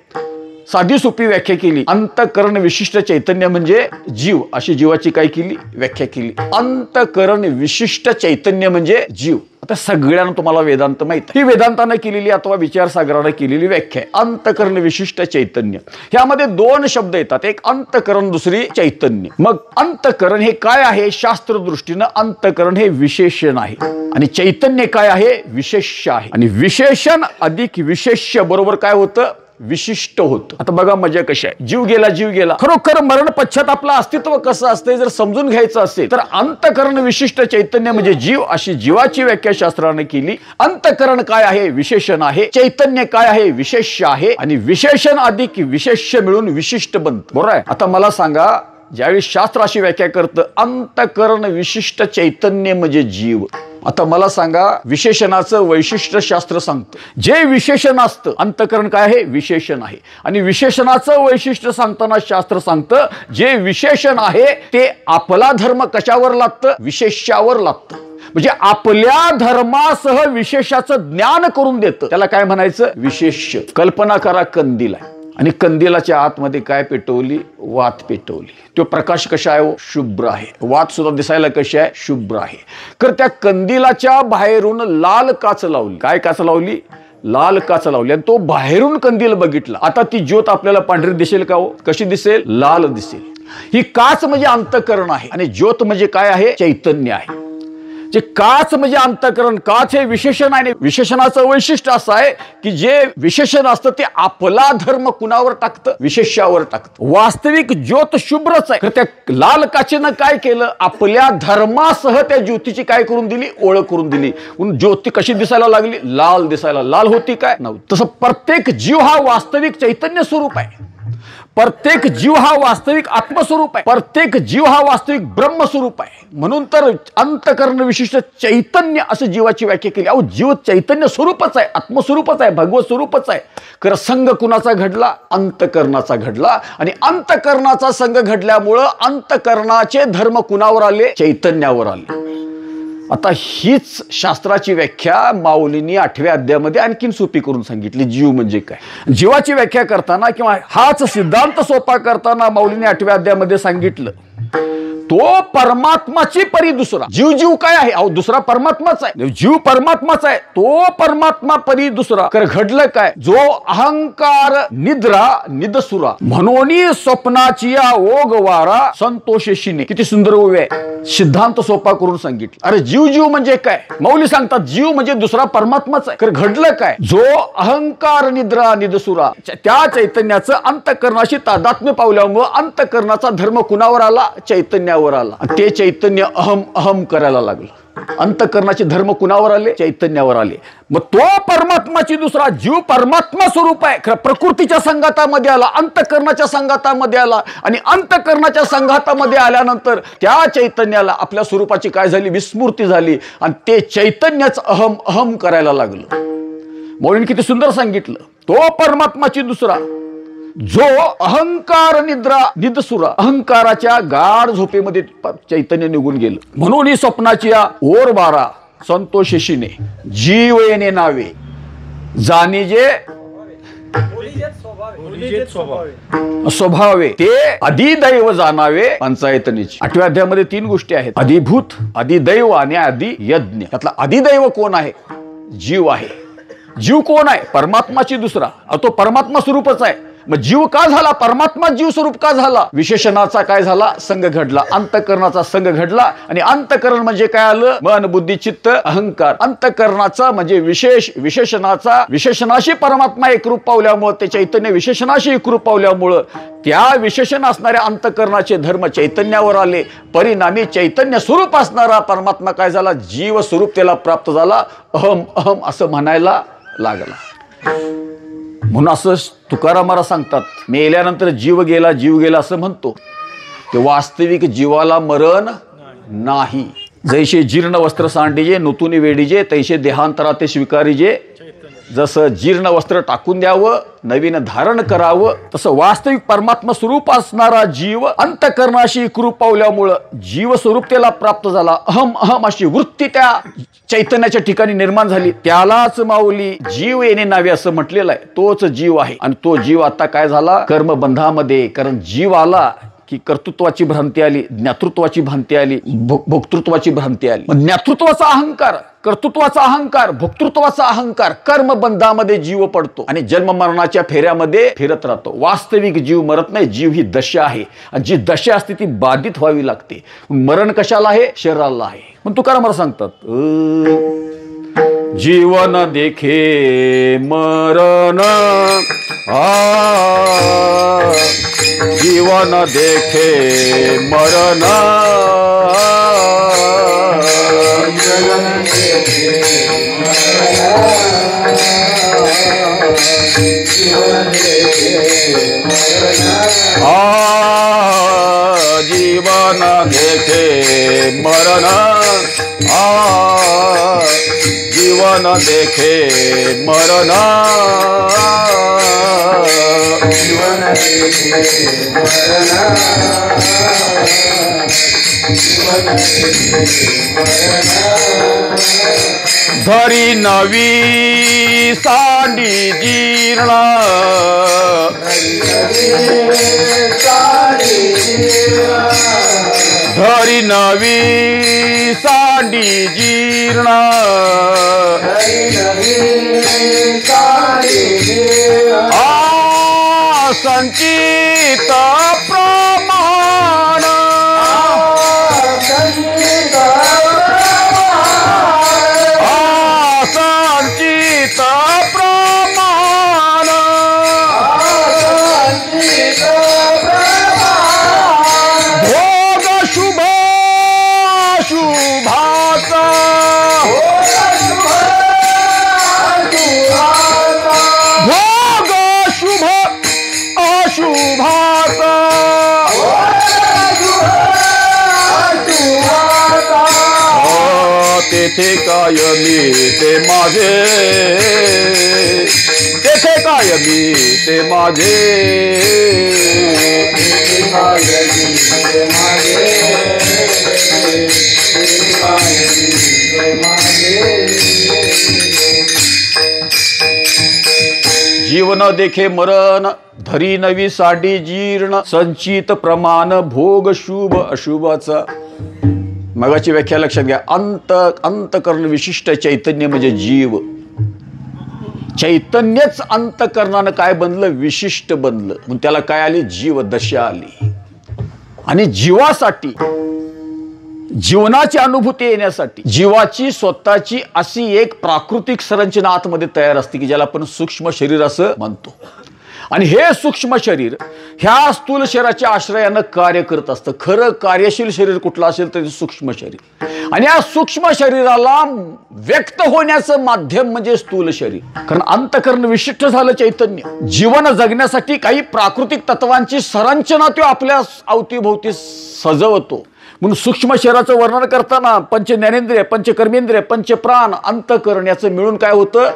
साधी सोपी व्याख्या केली. अंतःकरण विशिष्ट चैतन्य म्हणजे जीव, अशी जीवाची काय केली? व्याख्या केली. अंतःकरण विशिष्ट चैतन्य म्हणजे जीव. आता सगळ्यांना तुम्हाला वेदांत माहित आहे. ही वेदांताने केलेली अथवा विचारसागराने केलेली व्याख्या आहे. अंतःकरण विशिष्ट चैतन्य. ह्यामध्ये दोन शब्द येतात, एक अंतःकरण, दुसरी चैतन्य. मग अंतःकरण हे काय आहे? शास्त्र दृष्टीनं अंतःकरण हे विशेषण आहे आणि चैतन्य काय आहे? विशेष्य आहे. आणि विशेषण अधिक विशेष्य बरोबर काय होतं? विशिष्ट होत. आता बघा मजा कशी आहे. जीव गेला, जीव गेला. खरोखर मरण पश्चात आपलं अस्तित्व कसं असतं जर समजून घ्यायचं असेल तर अंतःकरण विशिष्ट चैतन्य म्हणजे जीव, अशी जीवाची व्याख्या शास्त्राने केली. अंतःकरण काय आहे? विशेषण आहे. चैतन्य काय आहे? विशेष्य आहे. आणि विशेषण अधिक विशेष्य मिळून विशिष्ट बनतं. बरोबर आहे. आता मला सांगा, ज्यावेळी शास्त्र अशी व्याख्या करतं अंतःकरण विशिष्ट चैतन्य म्हणजे जीव, आता मला सांगा विशेषणाचं वैशिष्ट्य शास्त्र सांगतं. जे विशेषण असतं, अंतःकरण काय आहे? विशेषण आहे. आणि विशेषणाचं वैशिष्ट्य सांगताना शास्त्र सांगतं जे विशेषण आहे ते आपला धर्म कशावर लागतं? विशेष्यावर लागतं. म्हणजे आपल्या धर्मासह विशेषाचं ज्ञान करून देतं. त्याला काय म्हणायचं? विशेष्य. कल्पना करा, कंदील आहे आणि कंदिलाच्या आतमध्ये काय पेटवली? वात पेटवली. तो प्रकाश कशा आहे? शुभ्र आहे. वात सुद्धा दिसायला कशी आहे? शुभ्र आहे. तर त्या कंदिलाच्या बाहेरून लाल काच लावली. काय काच लावली? लाल काच लावली. आणि तो बाहेरून कंदील बघितला. आता ती ज्योत आपल्याला पांढरी दिसेल का हो? कशी दिसेल? लाल दिसेल. ही काच म्हणजे अंतःकरण आहे आणि ज्योत म्हणजे काय आहे? चैतन्य आहे. जे काच म्हणजे अंतःकरण, काच हे विशेषण आहे. विशेषणाचं वैशिष्ट्य असं आहे की जे विशेषण असतं ते आपला धर्म कुणावर टाकतं? विशेष्यावर टाकतं. वास्तविक ज्योत शुभ्रच आहे. त्या लाल काचेनं काय केलं? आपल्या धर्मासह त्या ज्योतीची काय करून दिली? ओळख करून दिली. ज्योती कशी दिसायला लागली? लाल दिसायला. लाल होती काय? नव्हती. तसं प्रत्येक जीव हा वास्तविक चैतन्य स्वरूप आहे. प्रत्येक जीव हा वास्तविक आत्मस्वरूप आहे. प्रत्येक जीव हा वास्तविक ब्रह्मस्वरूप आहे. म्हणून तर अंतःकरण विशिष्ट चैतन्य असं जीवाची व्याख्या केली. अहो, जीव चैतन्य स्वरूपच आहे, आत्मस्वरूपच आहे, भगवत स्वरूपच आहे. खरं संघ कुणाचा घडला? अंतःकरणाचा घडला. आणि अंतःकरणाचा संघ घडल्यामुळं अंतःकरणाचे धर्म कुणावर आले? चैतन्यावर आले. आता हीच शास्त्राची व्याख्या माऊलींनी 8व्या अध्यायामध्ये आणखीन सोपी करून सांगितली. जीव म्हणजे काय? जीवाची व्याख्या करताना किंवा हाच सिद्धांत सोपा करताना माऊलींनी 8व्या अध्यायामध्ये सांगितलं तो परमात्माची परी दुसरा. जीव जीव काय आहे? अहो, दुसरा परमात्माच आहे. जीव परमात्माच आहे, तो परमात्मा परी दुसरा. तर घडलं काय? जो अहंकार निद्रा निदसुरा म्हणून स्वप्नाची ओघ वारा संतोषेशीने. किती सुंदर ओवी आहे. सिद्धांत सोपा करून सांगितलं. अरे जीव जीव म्हणजे काय? माऊली सांगतात जीव म्हणजे दुसरा परमात्माच आहे. तर घडलं काय? जो अहंकार निद्रा निदसुरा त्या चैतन्याचं अंतःकरणाशी तादात्म्य पावल्यामुळे अंतःकरणाचा धर्म कुणावर आला? चैतन्यावर आला. ते चैतन्य अहम अहम करायला लागलं. अंतःकरणाचे धर्म कुणावर आले? चैतन्यावर आले. मग तो परमात्माची दुसरा जीव परमात्मा स्वरूप आहे. खरं प्रकृतीच्या संघातामध्ये आला, अंतःकरणाच्या संघातामध्ये आला आणि अंतःकरणाच्या संघातामध्ये आल्यानंतर त्या चैतन्याला आपल्या स्वरूपाची काय झाली? विस्मृती झाली आणि ते चैतन्यच अहम अहम करायला लागलं. मौलीने किती सुंदर सांगितलं. तो परमात्माची दुसरा जो अहंकार निद्रा निदसुरा, अहंकाराच्या गाढ झोपेमध्ये चैतन्य निघून गेलं. म्हणून ही स्वप्नाची ओर बारा संतोषेशीने जीव येणे नावे जाणे जे स्वभावे ते अधिदैव जाणावे पंचायतनीची. 8व्या अध्यायामध्ये 3 गोष्टी आहेत. अधिभूत, अधिदैव आणि अधियज्ञ. त्यातला अधिदैव कोण आहे? जीव आहे. जीव कोण आहे? परमात्माची दुसरा. तो परमात्मा स्वरूपच आहे. मग जीव का झाला? परमात्मा जीव स्वरूप का झाला? विशेषणाचा काय झाला? संघ घडला. अंतःकरणाचा संघ घडला. आणि अंतःकरण म्हणजे काय आलं? मन बुद्धी चित्त अहंकार. अंतःकरणाचा म्हणजे विशेष, विशेषणाचा विशेषणाशी परमात्मा एकरूप पावल्यामुळे ते चैतन्य विशेषणाशी एकरूप पावल्यामुळं त्या विशेषण असणाऱ्या अंतःकरणाचे धर्म चैतन्यावर आले. परिणामी चैतन्य स्वरूप असणारा परमात्मा काय झाला? जीव स्वरूप त्याला प्राप्त झाला. अहम अहम असं म्हणायला लागला. म्हणून असं तुकाराम महाराज सांगतात, मेल्यानंतर जीव गेला जीव गेला असं म्हणतो. ते वास्तविक जीवाला मरण नाही. जैसे जीर्ण वस्त्र सांडीजे नूतनी वेडीजे तैसे देहांतरा ते स्वीकारीजे. जसं जीर्ण वस्त्र टाकून द्यावं नवीन धारण करावं तसं वास्तविक परमात्मा स्वरूप असणारा जीव अंतःकरणाशी कृप पावल्यामुळं जीव स्वरूपतेला प्राप्त झाला. अहम अहम अशी वृत्ती त्या चैतन्याच्या ठिकाणी निर्माण झाली. त्यालाच माऊली जीव येणे नावे असं म्हटलेलं आहे. तोच जीव आहे आणि तो जीव आता काय झाला कर्मबंधामध्ये. कारण जीव आला की कर्तृत्वाची भ्रांती आली, ज्ञातृत्वाची भ्रांती आली, भोक्तृत्वाची भ्रांती आली. ज्ञातृत्वाचा अहंकार, कर्तृत्वाचा अहंकार, भोक्तृत्वाचा अहंकार कर्मबंधामध्ये जीव पडतो आणि जन्म मरणाच्या फेऱ्यामध्ये फिरत राहतो. वास्तविक जीव मरत नाही. जीव ही दशा आहे आणि जी दशा असते ती बाधित व्हावी लागते. मरण कशाला आहे? शरीराला आहे. मग तुकाराम महाराज सांगतात जीवन देखे मरण जीवन देखे मरण जीवन देखे मरण जीवन देखे मरण जीवन देखे धरी नवी सांडी जीर्ण धरी नवी सांडी जीर्ण संचित प्रमाण संचित प्रमाण भोग शुभ शुभाचा भोग शुभ अशुभाचा तेथे काय मी ते माझे तेथे काय मी ते माझे जीवन देखे मरण धरी नवी साडी जीर्ण संचित प्रमाण भोग शुभ अशुभाचा. मगाची व्याख्या लक्षात घ्या. अंतकरण विशिष्ट चैतन्य म्हणजे जीव. चैतन्यच अंतकरणानं काय बनलं? विशिष्ट बनलं. म्हणून त्याला काय आली? जीव दशा आली. आणि जीवासाठी जीवनाची अनुभूती येण्यासाठी जीवाची स्वतःची अशी एक प्राकृतिक संरचना आतमध्ये तयार असते की ज्याला आपण सूक्ष्म शरीर असं म्हणतो. आणि हे सूक्ष्म शरीर ह्या स्थूल शरीराच्या आश्रयानं कार्य करत असतं. खरं कार्यशील शरीर कुठलं असेल तर सूक्ष्म शरीर. आणि या सूक्ष्म शरीराला व्यक्त होण्याचं माध्यम म्हणजे स्थूल शरीर. कारण अंतःकरण विशिष्ट झालं चैतन्य. जीवन जगण्यासाठी काही प्राकृतिक तत्वांची संरचना तो आपल्या अवतीभोवती सजवतो. म्हणून सूक्ष्म शरीराचं वर्णन करताना पंच ज्ञानेंद्रिय, पंच कर्मेंद्रिय, पंच प्राण, अंतःकरण याचं मिळून काय होतं?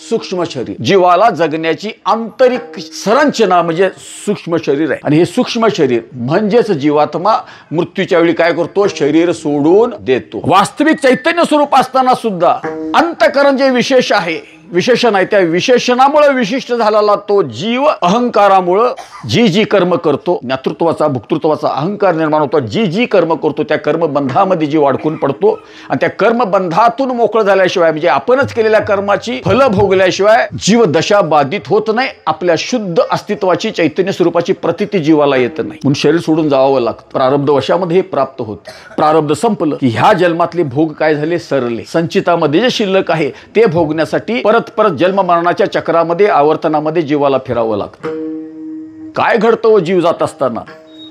सूक्ष्म शरीर. जीवाला जगण्याची आंतरिक संरचना म्हणजे सूक्ष्म शरीर आहे. आणि हे सूक्ष्म शरीर म्हणजेच जीवात्मा मृत्यूच्या वेळी काय करतो? शरीर सोडून देतो. वास्तविक चैतन्य स्वरूप असताना सुद्धा अंतःकरण जे विशेष आहे, विशेषण आहे, त्या विशेषणामुळे विशिष्ट झालेला तो जीव अहंकारामुळं जी जी कर्म करतो, ज्ञातृत्वाचा भोक्तृत्वाचा अहंकार निर्माण होतो. जी जी कर्म करतो त्या कर्मबंधामध्ये जीव अडकून पडतो. आणि त्या कर्मबंधातून मोकळं झाल्याशिवाय म्हणजे आपणच केलेल्या कर्माची फलं भोगल्याशिवाय जीव दशा बाधित होत नाही. आपल्या शुद्ध अस्तित्वाची चैतन्य स्वरूपाची प्रतीती जीवाला येत नाही. म्हणून शरीर सोडून जावं लागतं. प्रारब्ध वशामध्ये हे प्राप्त होत. प्रारब्ध संपलं की ह्या जन्मातले भोग काय झाले? सरले. संचितामध्ये जे शिल्लक आहे ते भोगण्यासाठी परत जन्म मरणाच्या चक्रामध्ये आवर्तनामध्ये जीवाला फिरावं लागतं. काय घडतं जीव जात असताना?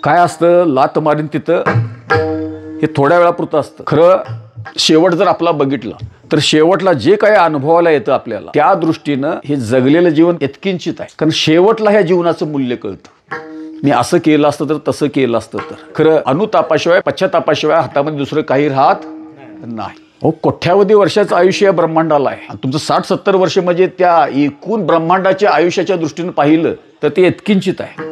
काय असतं? लात मारीन तिथं हे थोड्या वेळापुरतं असतं. खरं शेवट जर आपला बघितला तर शेवटला जे काही अनुभवाला येतं आपल्याला त्या दृष्टीनं हे जगलेलं जीवन यत्किंचित आहे. कारण शेवटला ह्या जीवनाचं मूल्य कळतं. मी असं केलं असतं तर तसं केलं असतं तर. खरं अनुतापाशिवाय पश्चातापाशिवाय हातामध्ये दुसरं काही राहत नाही. कोट्यावधी वर्षाचं आयुष्य या ब्रह्मांडाला आहे. तुमचं 60-70 वर्ष म्हणजे त्या एकूण ब्रह्मांडाच्या आयुष्याच्या दृष्टीने पाहिलं तर ते यत्किंचित आहे.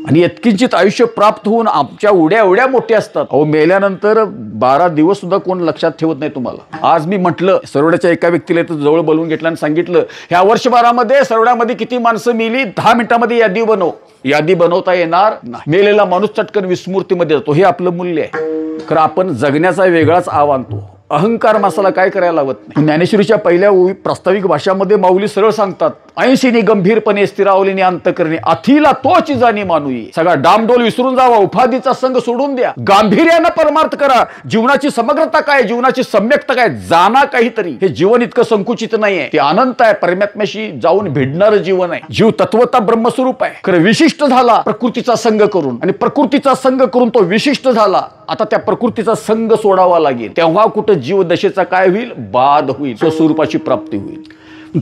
आणि यत्किंचित आयुष्य प्राप्त होऊन आमच्या उड्या मोठ्या असतात. मेल्यानंतर 12 दिवस सुद्धा कोण लक्षात ठेवत नाही तुम्हाला. आज मी म्हटलं सरवड्याच्या एका व्यक्तीला इथं जवळ बोलवून घेतलं आणि सांगितलं ह्या वर्षभरामध्ये सरवड्यामध्ये किती माणसं मेली 10 मिनिटांमध्ये यादी बनव. यादी बनवता येणार नाही. मेलेला माणूस चटकन विस्मृतीमध्ये जातो. हे आपलं मूल्य आहे. खरं आपण जगण्याचा वेगळाच आव आणतो. अहंकार माणसाला काय करायला लावत नाही. ज्ञानेश्वरीच्या पहिल्या ओवी प्रास्ताविक भाषामध्ये माऊली सरळ सांगतात, ऐंशीनी गंभीरपणे स्थिरावलीने अंतकरणे अथिला तोच जाणी मानुई. सगळा डामडोल विसरून जावा, उपाधीचा संघ सोडून द्या, गांभीर्यानं परमार्थ करा. जीवनाची समग्रता काय, जीवनाची सम्यकता काय, जाणा काहीतरी. हे जीवन इतकं संकुचित नाहीये, ते अनंत आहे. परमात्म्याशी जाऊन भिडणारं जीवन आहे. जीव तत्वता ब्रह्मस्वरूप आहे. खरं विशिष्ट झाला प्रकृतीचा संघ करून, आणि प्रकृतीचा संघ करून तो विशिष्ट झाला. आता त्या प्रकृतीचा संघ सोडावा लागेल. तेव्हा कुठं जीव दशेचा काय होईल, बाद होईल, स्वस्वरूपाची प्राप्ती होईल.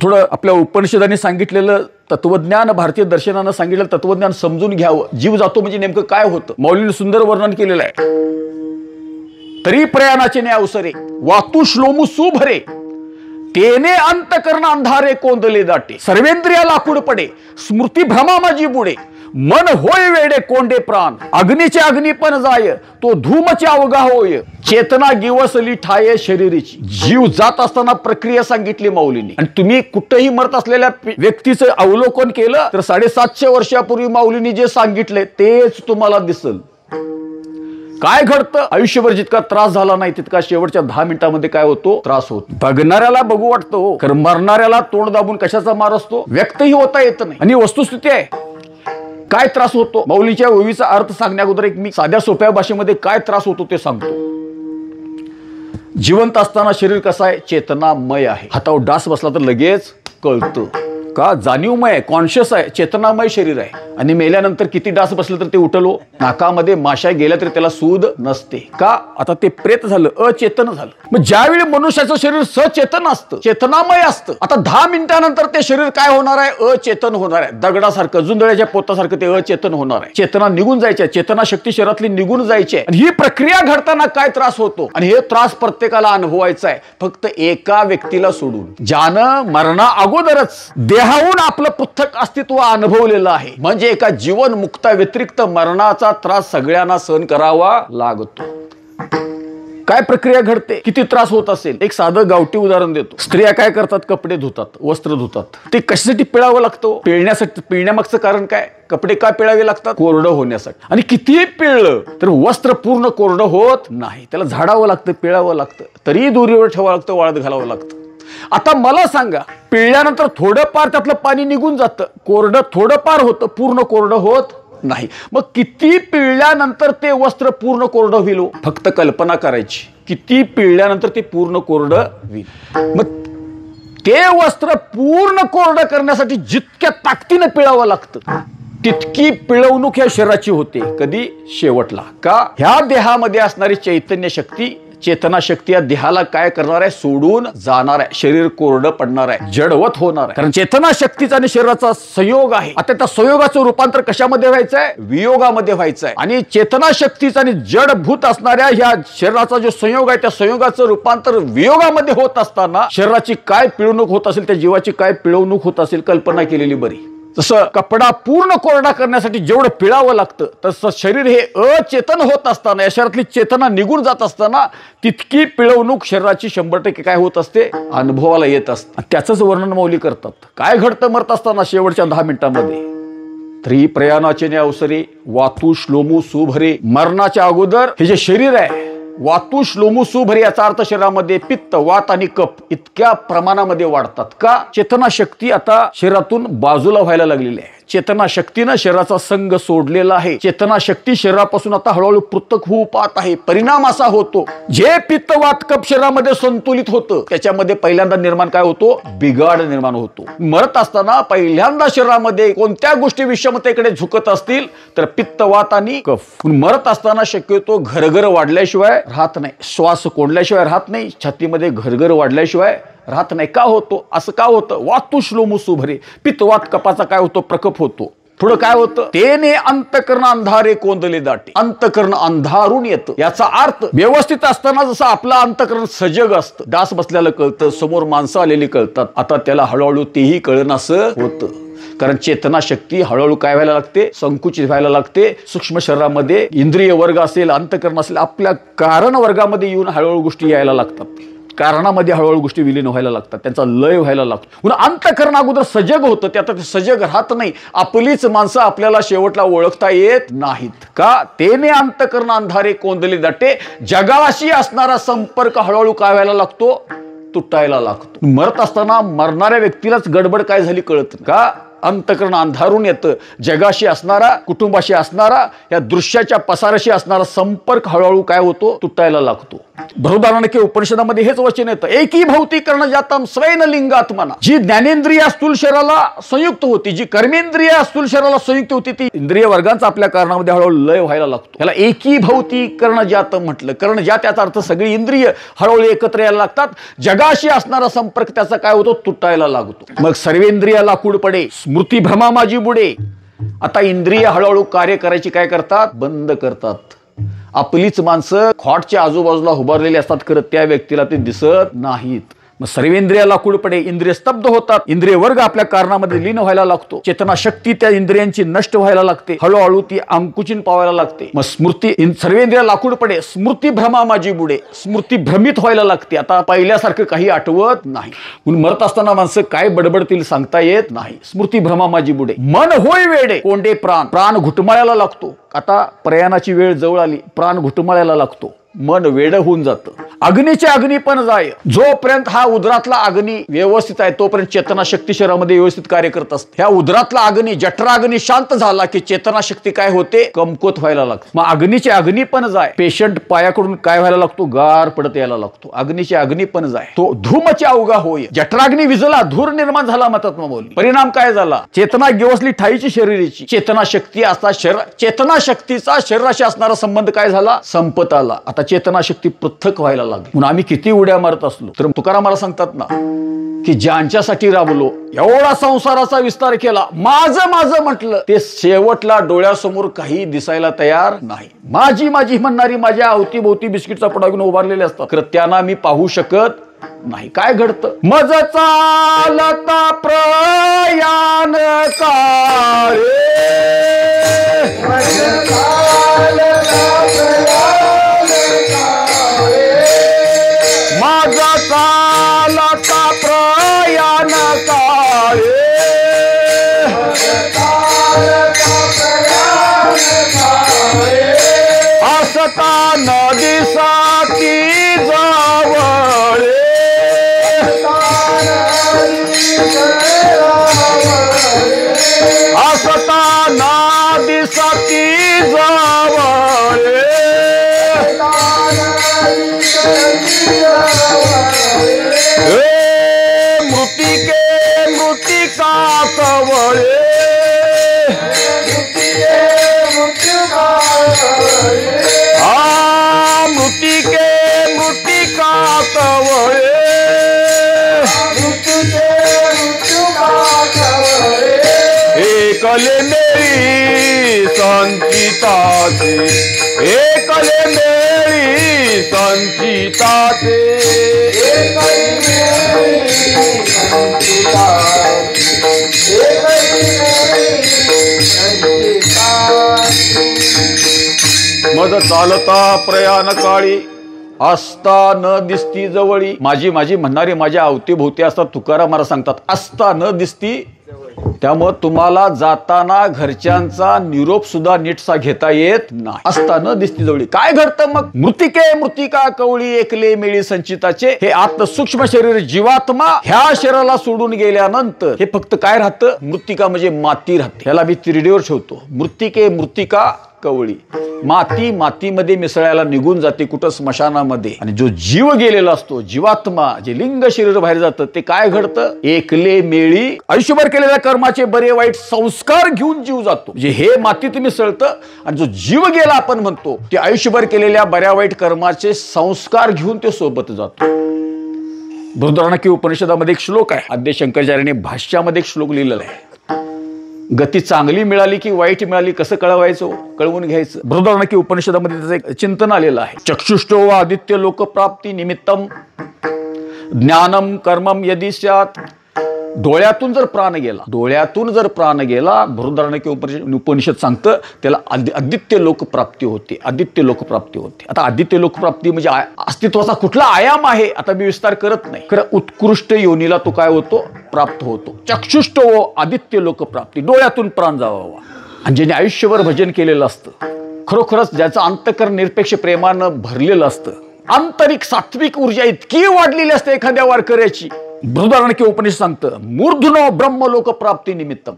थोडं आपल्या उपनिषदांनी सांगितलेलं तत्वज्ञान, भारतीय दर्शनानं सांगितलेलं तत्वज्ञान समजून घ्यावं. जीव जातो म्हणजे नेमकं काय होतं. मौलीने सुंदर वर्णन केलेलं आहे. तरी प्रयाणाचे ने अवसरे वातू श्लोमू सुभरे तेने अंतकरण अंधारे कोंदले दाटे. सर्वेंद्रिया लाकूड पडे स्मृती भ्रमा माझी बुडे. मन होय वेडे कोंडे प्राण अग्नीचे अग्निपण जाय तो धूमचे अवघा होय. चेतना गिवसली ठाये शरीरीची. जीव जात असताना प्रक्रिया सांगितली माऊलीने. आणि तुम्ही कुठेही मरत असलेल्या व्यक्तीचं अवलोकन केलं तर 750 वर्षापूर्वी माऊलीने जे सांगितले तेच तुम्हाला दिसल. काय घडतं, आयुष्यभर जितका त्रास झाला नाही तितका शेवटच्या 10 मिनिटांमध्ये काय होतो, त्रास होतो. बघणाऱ्याला बघू वाटतो, कारण मरणाऱ्याला तोंड दाबून कशाचा मार असतो, व्यक्तही होता येत नाही. आणि वस्तुस्थिती आहे. काय त्रास होतो, माऊलीच्या ओवीचा अर्थ सांगण्या अगोदर एक मी साध्या सोप्या भाषेमध्ये काय त्रास होतो ते सांगतो. जिवंत असताना शरीर कसं आहे, चेतनामय आहे. हातावर डास बसला तर लगेच कळतं का, जाणीवमय आहे, कॉन्शियस आहे, चेतनामय शरीर आहे. आणि मेल्यानंतर किती डास बसले तर ते उठलो. नाकामध्ये माशा गेल्या तरी त्याला सूद नसते का, आता ते प्रेत झालं, अचेतन झालं. मग ज्यावेळी मनुष्याचं शरीर सचेतन असतं, चेतनामय असतं, आता 10 मिनिटानंतर ते शरीर काय होणार आहे, अचेतन होणार आहे. दगडासारखं, जुंदळ्याच्या पोतासारखं ते अचेतन होणार आहे. चेतना निघून जायची, चेतना शक्ती शरीरातली निघून जायची. आणि ही प्रक्रिया घडताना काय त्रास होतो, आणि हे त्रास प्रत्येकाला अनुभवायचा आहे, फक्त एका व्यक्तीला सोडून, ज्यानं मरणा अगोदरच देहाहून आपलं पृथक अस्तित्व अनुभवलेलं आहे. म्हणजे एका जीवन मुक्ता व्यतिरिक्त मरणाचा त्रास सगळ्यांना सहन करावा लागतो. काय प्रक्रिया घडते, किती त्रास होत असेल. एक साधं गावठी उदाहरण देतो. स्त्रिया काय करतात, कपडे धुतात, वस्त्र धुतात. ते कशासाठी पिळावं लागतं, पिळण्यासाठी. पिळण्यामागचं कारण काय, कपडे का पिळावे लागतात, कोरडं होण्यासाठी. आणि कितीही पिळलं तर वस्त्र पूर्ण कोरडं होत नाही, त्याला झाडावं लागतं, पिळावं लागतं, तरी दोरीवर ठेवावं लागतं, वाळत घालावं लागतं. आता मला सांगा, पिळल्यानंतर थोडंफार त्यातलं पाणी निघून जातं, कोरडं थोडंफार होतं, पूर्ण कोरडं होत नाही. मग किती पिळल्यानंतर ते वस्त्र पूर्ण कोरडं होईल, फक्त कल्पना करायची, किती पिळल्यानंतर ते पूर्ण कोरडं होईल. मग ते वस्त्र पूर्ण कोरडं करण्यासाठी जितक्या ताकदीनं पिळावं लागतं तितकी पिळवणूक ह्या शरीराची होते. कधी, शेवटला. का, ह्या देहामध्ये असणारी चैतन्य शक्ती, चेतना शक्ती या देहाला काय करणार आहे, सोडून जाणार आहे. शरीर कोरडं पडणार आहे, जडवत होणार आहे. कारण चेतना शक्तीचा आणि शरीराचा संयोग आहे. आता त्या संयोगाचं रूपांतर कशामध्ये व्हायचं आहे, वियोगामध्ये व्हायचं आहे. आणि चेतना शक्तीचा आणि जडभूत असणाऱ्या ह्या शरीराचा जो संयोग आहे त्या संयोगाचं रूपांतर वियोगामध्ये होत असताना शरीराची काय पिळवणूक होत असेल, त्या जीवाची काय पिळवणूक होत असेल, कल्पना केलेली बरी. जसं कपडा पूर्ण कोरडा करण्यासाठी जेवढं पिळावं लागतं तसं शरीर हे अचेतन होत असताना, या शरीरातली चेतना निघून जात असताना तितकी पिळवणूक शरीराची 100% काय होत असते, अनुभवाला येत असते. त्याचंच वर्णन माऊली करतात. काय घडतं मरत असताना शेवटच्या 10 मिनिटांमध्ये, तरी प्रयाणाचे ने अवसरे वातू श्लोमू सुभरे. मरणाच्या अगोदर हे जे शरीर आहे, वातू श्लोमू सुभरे, याचा अर्थ शरीरामध्ये पित्त, वात आणि कफ इतक्या प्रमाणामध्ये वाढतात. का, चेतना शक्ती आता शरीरातून बाजूला व्हायला लागलेली आहे. चेतना शक्तीनं शरीराचा संघ सोडलेला आहे. चेतना शक्ती शरीरापासून आता हळूहळू पृथक होऊ पाहत आहे. परिणाम असा होतो, जे पित्त वात कफ शरीरामध्ये संतुलित होतं त्याच्यामध्ये पहिल्यांदा निर्माण काय होतो, बिघाड निर्माण होतो. मरत असताना पहिल्यांदा शरीरामध्ये कोणत्या गोष्टी विषमतेकडे झुकत असतील तर पित्त, वात आणि कफ. मरत असताना शक्यतो घरघर वाढल्याशिवाय राहत नाही, श्वास कोंडल्याशिवाय राहत नाही, छातीमध्ये घरघर वाढल्याशिवाय राहत नाही. का होतो असं, का होतं, वातू श्लोमू सुभरे. पित्त वात कपाचा काय होतो, प्रकोप होतो. थोडं काय होतं, तेने अंतकरण अंधारे कोंदले दाटे, अंतकरण अंधारून येतं. याचा अर्थ व्यवस्थित असताना जसं आपलं अंतकरण सजग असतं, डास बसल्याला कळतं, समोर माणसं आलेली कळतात, आता त्याला हळूहळू तेही कळणं होतं. कारण चेतना शक्ती हळूहळू काय व्हायला लागते, संकुचित व्हायला लागते. सूक्ष्म शरीरामध्ये इंद्रिय वर्ग असेल, अंतकरण असेल, आपल्या कारण वर्गामध्ये येऊन हळूहळू गोष्टी यायला लागतात. कारणामध्ये हळूहळू गोष्टी विलीन व्हायला लागतात, त्यांचा लय व्हायला लागतो. म्हणून अंतकरण अगोदर सजग होतं, ते आता ते सजग राहत नाही. आपलीच माणसं आपल्याला शेवटला ओळखता येत नाहीत. का? तेने अंतकरण अंधारे कोंदले दाटे, जगाशी असणारा संपर्क हळूहळू काय व्हायला लागतो, तुटायला लागतो. मरत असताना मरणाऱ्या व्यक्तीलाच गडबड काय झाली कळत नाही. का? अंतकरण अंधारून येतं. जगाशी असणारा, कुटुंबाशी असणारा, या दृश्याच्या पसाराशी असणारा संपर्क हळूहळू काय होतो, तुटायला लागतो. बृहदारण्यके उपनिषदामध्ये हेच वचन येतं, एकी भौतिकरण जातम स्वैन लिंगात्मना. जी ज्ञानेंद्रिय स्थूल शरीराला संयुक्त होती, जी कर्मेंद्रिय स्थूल शरीराला संयुक्त होती, ती इंद्रिय वर्गांचा आपल्या कारणामध्ये हळूहळू लय व्हायला लागतो. याला एकी भौतिकरण जातम म्हटलं. कर्ण जात याचा अर्थ सगळी इंद्रिय हळूहळू एकत्र यायला लागतात. जगाशी असणारा संपर्क त्याचा काय होतो, तुटायला लागतो. मग सर्वेंद्रिय लाकूड पडे, स्मृती भ्रमा माझी बुडे. आता इंद्रिय हळूहळू कार्य करायची काय करतात, बंद करतात. आपलीच माणसं खॉटच्या आजूबाजूला उभारलेली असतात, खरं त्या व्यक्तीला ते दिसत नाहीत. मग सर्वेंद्रिय लाकूड पडे, इंद्रिय स्तब्ध होतात. इंद्रिय वर्ग आपल्या कारणामध्ये लीन व्हायला लागतो. चेतना शक्ती त्या इंद्रियांची नष्ट व्हायला लागते, हळूहळू ती अंकुचिन पावायला लागते. मग स्मृती, सर्वेंद्रिय लाकूड पडे, स्मृती भ्रमा माझी बुडे. स्मृती भ्रमित व्हायला लागते, आता पहिल्यासारखं काही आठवत नाही. म्हणून मरत असताना माणसं काय बडबडतील सांगता येत नाही. स्मृती भ्रमा माझी बुडे. मन होय वेडे, कोंडे प्राण, प्राण घुटमळायला लागतो. आता प्रयाणाची वेळ जवळ आली, प्राण घुटमळायला लागतो, मन वेड होऊन जातं. अग्नीचे अग्नी पण जाय. जोपर्यंत हा उदरातला अग्नी व्यवस्थित आहे तोपर्यंत चेतना शक्ती शरीरामध्ये व्यवस्थित कार्य करत असते. ह्या उदरातला अग्नी, जठराग्नी शांत झाला की चेतना शक्ती काय होते, कमकुवत व्हायला लागते. मग अग्नीचे अग्नी पण जाय. पेशंट पायाकडून काय व्हायला लागतो, गार पडत यायला लागतो. अग्नीचे अग्नी पण जाय. तो धूमच्या अवघा होय. जठराग्नी विजला, धूर निर्माण झाला म्हणतात मग बोलली. परिणाम काय झाला, चेतना गेवसली ठाईची शरीराची. चेतना शक्ती असता चेतना शक्तीचा शरीराशी असणारा संबंध काय झाला, संपत आला. आता चेतना शक्ती पृथक व्हायला लागली. म्हणून आम्ही किती उड्या मारत असलो तर तुकाराम मला सांगतात ना की ज्यांच्यासाठी राबलो, एवढा संसाराचा विस्तार केला, माझं माझं म्हटलं, ते शेवटला डोळ्यासमोर काही दिसायला तयार नाही. माझी माझी म्हणणारी माझ्या अवतीभोवती बिस्किटचा पुडा घेऊन उभारलेले असतात, खरं त्यांना मी पाहू शकत नाही. काय घडतं, मज चालता प्रयाण काळे, माझा चालता प्रयाण काळे, असता नदी साती जावळे, असता नदी साती जावळे, मृतिके मृतिका कवळे, मृतिके मृतिका कवळे, एकले मेरी संचिताते, एकले मेरी संचिताते, मज चालता प्रयाण काळी, असता न दिसती जवळी. माझी माझी म्हणणारी माझ्या अवतीभोवती असतात. तुकाराम महाराज सांगतात असता न दिसती. त्यामुळे तुम्हाला जाताना घरच्यांचा निरोप सुद्धा नीटसा घेता येत नाही. असता न दिसती जवळी. काय घडतं मग, मृतिके मृतिका कवळी, एकले मिळी संचिताचे. हे आत्म सूक्ष्म शरीर जीवात्मा ह्या शरीराला सोडून गेल्यानंतर हे फक्त काय राहतं, मृतिका म्हणजे माती राहते. ह्याला मी तिरडीवर ठेवतो. मृतिके मृतिका कवळी, माती मातीमध्ये मिसळायला निघून जाते, कुठं स्मशानामध्ये. आणि जो जीव गेलेला असतो, जीवात्मा, जे लिंग शरीर बाहेर जातं, ते काय घडतं, एकले मेळी. आयुष्यभर केलेल्या कर्माचे बरे वाईट संस्कार घेऊन जीव जातो. म्हणजे हे मातीत मिसळतं. आणि जो जीव गेला आपण म्हणतो, ते आयुष्यभर केलेल्या बऱ्या वाईट कर्माचे संस्कार घेऊन ते सोबत जातो. बृहदारण्यके उपनिषदामध्ये एक श्लोक आहे. आद्य शंकराचार्यांनी भाष्यामध्ये एक श्लोक लिहिलेला आहे. गती चांगली मिळाली की वाईट मिळाली कसं कळवायचं, कळवून घ्यायचं. बृहदारण्यक उपनिषदामध्ये त्याचं एक चिंतन आलेलं आहे. चक्षुष्टो वा आदित्य लोकप्राप्ती निमित्तम ज्ञानम कर्मम यदि स्यात्. डोळ्यातून जर प्राण गेला, बृहदारण्यक उपनिषद सांगतं त्याला आदित्य लोकप्राप्ती होते. आता आदित्य लोकप्राप्ती म्हणजे अस्तित्वाचा कुठला आयाम आहे आता मी विस्तार करत नाही. खरं उत्कृष्ट योनीला तो काय होतो, प्राप्त होतो. चक्षुष्ट आदित्य लोकप्राप्ती, डोळ्यातून प्राण जावावा. आणि ज्याने आयुष्यभर भजन केलेलं असतं, खरोखरच ज्याचं अंतःकरण निरपेक्ष प्रेमानं भरलेलं असतं, आंतरिक सात्विक ऊर्जा इतकी वाढलेली असते एखाद्या वारकऱ्याची. बृहदारण्यक उपनिषद सांगतं मूर्धनो ब्रह्मलोक प्राप्ती निमित्त.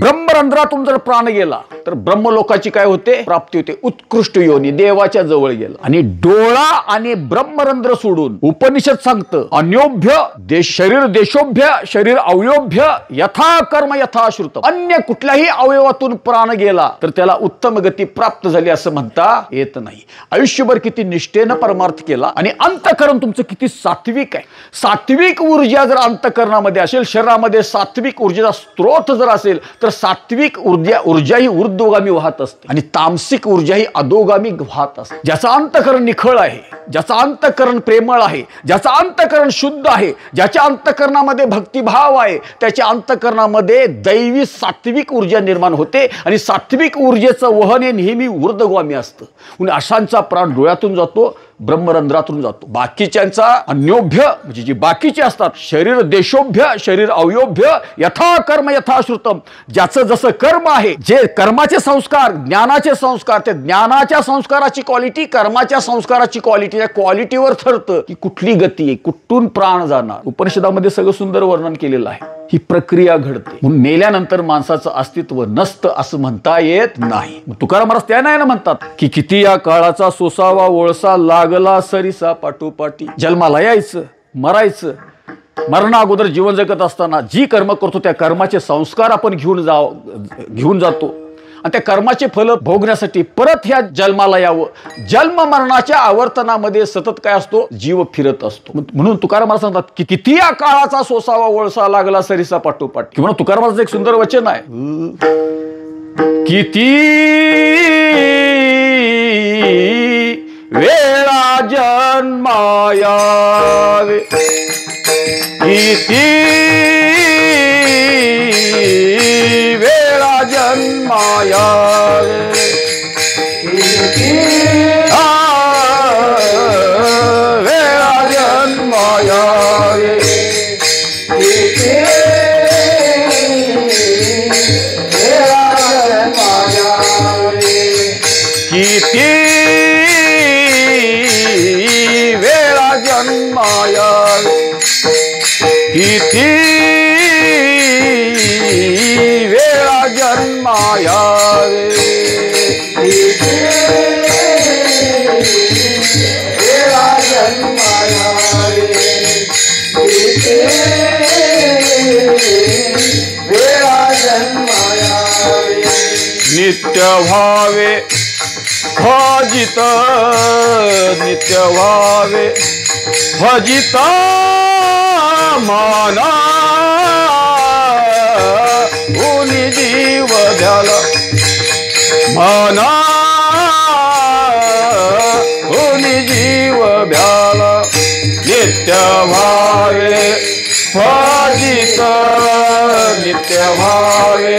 ब्रह्मरंध्रातून जर प्राण गेला तर ब्रह्मलोकाची काय होते, प्राप्ती होते. उत्कृष्ट योनी, देवाच्या जवळ गेला. आणि डोळा आणि ब्रह्मरंध्र सोडून उपनिषद सांगतं अन्योभ्य शरीर देशोभ्य शरीर अवयोभ्य यथा कर्म यथा श्रुतम. अन्य कुठल्याही अवयवातून प्राण गेला तर त्याला उत्तम गती प्राप्त झाली असं म्हणता येत नाही. आयुष्यभर किती निष्ठेनं परमार्थ केला आणि अंतःकरण तुमचं किती सात्विक आहे. सात्विक ऊर्जा जर अंतःकरणामध्ये असेल, शरीरामध्ये सात्विक ऊर्जेचा स्रोत जर असेल तर सात्विक ऊर्जा ही ऊर्ध्वगामी वाहत असते आणि तामसिक ऊर्जा ही अधोगामी वाहत असते. ज्याचं अंतःकरण निखळ आहे, ज्याचं अंतःकरण प्रेमळ आहे, ज्याचं अंतःकरण शुद्ध आहे, ज्याच्या अंतःकरणामध्ये भक्तिभाव आहे, त्याच्या अंतःकरणामध्ये दैवी सात्विक ऊर्जा निर्माण होते आणि सात्विक ऊर्जेचं वहन हे नेहमी ऊर्ध्वगामी असतं. म्हणून अशांचा प्राण डोळ्यातून जातो, ब्रह्मरंध्रातून जातो. बाकीच्यांचा अन्योभ्य म्हणजे जी बाकीचे असतात, शरीर देशोभ्य शरीर अवयोभ्य यथा कर्म यथा श्रुतम. ज्याचं जसं कर्म आहे, जे कर्माचे संस्कार, ज्ञानाचे संस्कार, त्या ज्ञानाच्या संस्काराची क्वालिटी, कर्माच्या संस्काराची क्वालिटी, त्या क्वालिटीवर ठरतं की कुठली गती आहे, कुठून प्राण जाणार. उपनिषदामध्ये सगळं सुंदर वर्णन केलेलं आहे. ही प्रक्रिया घडते. म्हणून मेल्यानंतर माणसाचं अस्तित्व नसतं असं म्हणता येत नाही. तुकाराम महाराज त्या नाही ना म्हणतात की किती या काळाचा सोसावा वळसा लागला सरीसा पाठोपाठी. जन्माला यायचं, मरायचं, मरणा अगोदर जीवन जगत असताना जी कर्म करतो त्या कर्माचे संस्कार आपण घेऊन जातो आणि त्या कर्माचे फल भोगण्यासाठी परत ह्या जन्माला यावं. जन्म मरणाच्या आवर्तनामध्ये सतत काय असतो, जीव फिरत असतो. म्हणून तुकाराम महाराज सांगतात की किती या काळाचा सोसावा वळसा लागला सरीसा पाठोपाठ. किंवा तुकाराम महाराज एक सुंदर वचन आहे, किती वेळा जन्मायावे, किती वेळा जन्मायावे, वेळा जन्मायावे, किती वेळा जन्मायावे, किती वेळा जन्मायावे, किती वेळा जन्मायावे, किती वेळा जन्मायावे. नित्य भावे भजित, नित्य भावे भजित माना उनी जीव झाला, माना उनी जीव भ्याला. नित्य भावे भजित, नित्य भावे